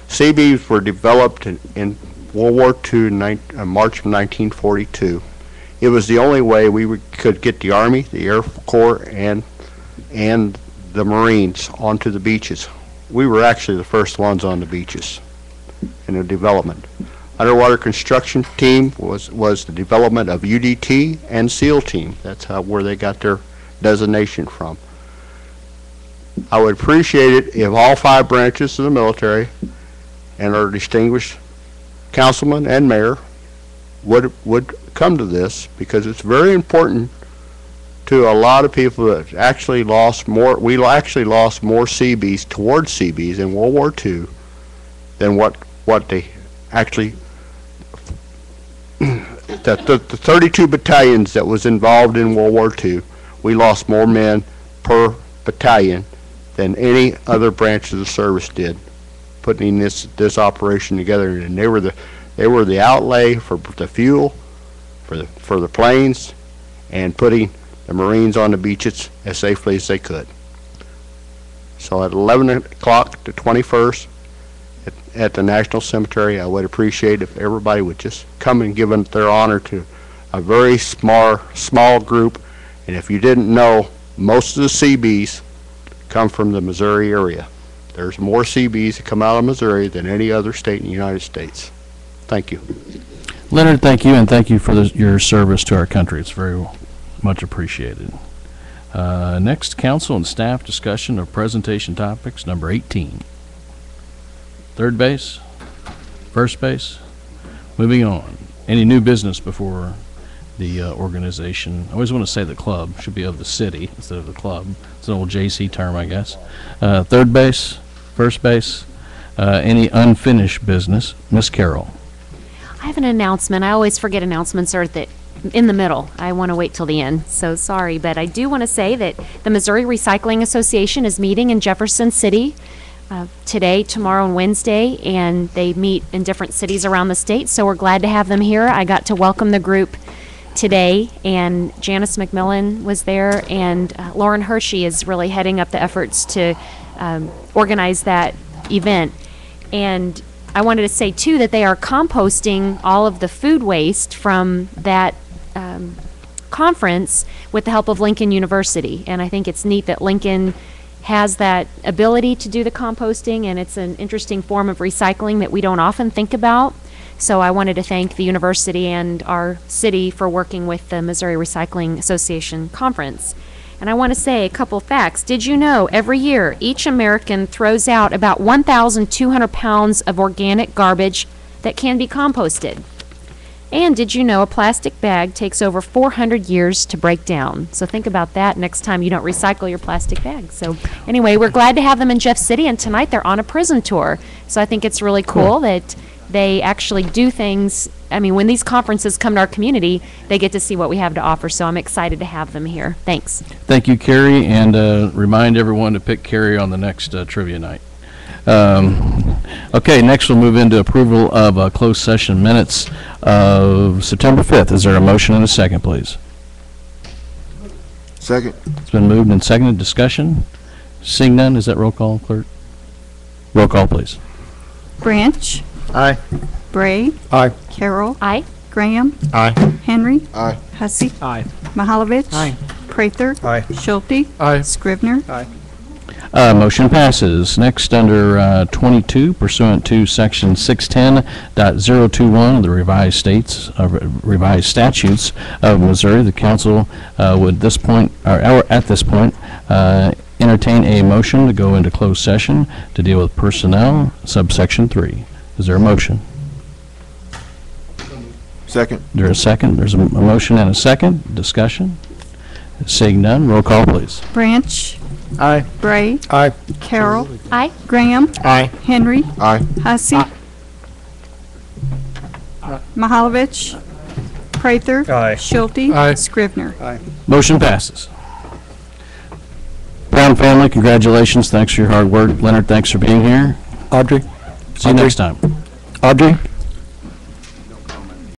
CBs were developed in World War II in March of 1942. It was the only way we could get the Army, the Air Corps, and the Marines onto the beaches. We were actually the first ones on the beaches in the development. Underwater construction team was the development of UDT and SEAL team. That's where they got their designation from. I would appreciate it if all 5 branches of the military and our distinguished councilman and mayor would come to this, because it's very important to a lot of people that actually lost more. We actually lost more CBs towards CBs in World War II than what they actually. The 32 battalions that was involved in World War II, we lost more men per battalion than any other branch of the service did, putting this operation together. And they were the outlay for the fuel, for the planes, and putting the Marines on the beaches as safely as they could. So at 11 o'clock the 21st at the National Cemetery, I would appreciate if everybody would just come and give their honor to a very small group. And if you didn't know, most of the CBs come from the Missouri area. There's more CBs that come out of Missouri than any other state in the United States. Thank you. Leonard, thank you, and thank you for your service to our country. It's very much appreciated. Next, council and staff discussion of presentation topics, number 18. Third base, first base, moving on. Any new business before the organization? I always want to say the club, should be of the city instead of the club. It's an old JC term, I guess. Third base, first base, any unfinished business? Miss Carroll. I have an announcement. I always forget announcements are in the middle. I want to wait till the end, so sorry. But I do want to say that the Missouri Recycling Association is meeting in Jefferson City today, tomorrow, and Wednesday, and they meet in different cities around the state, so we're glad to have them here. I got to welcome the group today, and Janice McMillan was there, and Lauren Hershey is really heading up the efforts to organize that event. And I wanted to say, too, that they are composting all of the food waste from that conference with the help of Lincoln University. And I think it's neat that Lincoln has that ability to do the composting, and it's an interesting form of recycling that we don't often think about. So I wanted to thank the university and our city for working with the Missouri Recycling Association conference. And I want to say a couple facts. Did you know every year each American throws out about 1,200 pounds of organic garbage that can be composted? And did you know a plastic bag takes over 400 years to break down? So think about that next time you don't recycle your plastic bag. So anyway, we're glad to have them in Jeff City, and tonight they're on a prison tour. So I think it's really cool that they actually do things. I mean, when these conferences come to our community, they get to see what we have to offer. So I'm excited to have them here. Thanks. Thank you, Carrie, and remind everyone to pick Carrie on the next trivia night. Okay, next we'll move into approval of closed session minutes of September 5th. Is there a motion and a second, please? Second. It's been moved and seconded. Discussion? Seeing none, is that roll call, clerk? Roll call, please. Branch. Aye. Bray. Aye. Carroll. Aye. Graham. Aye. Henry. Aye. Hussey. Aye. Mahalovich. Aye. Prather. Aye. Schulte. Aye. Scrivener. Aye. Motion passes. Next, under 22, pursuant to Section 610.021 of the revised statutes of Missouri, the council would at this point entertain a motion to go into closed session to deal with personnel, subsection 3. Is there a motion? Second. Is there a second? There's a motion and a second. Discussion? Seeing none, roll call, please. Branch. Aye. Bray. Aye. Carroll. Aye. Graham. Aye. Henry. Aye. Hussey. Mahalovich. Prather. Aye. Schulte. Aye. Scrivener. Motion passes. Brown family, congratulations. Thanks for your hard work. Leonard, thanks for being here. Audrey? See you next time. Audrey?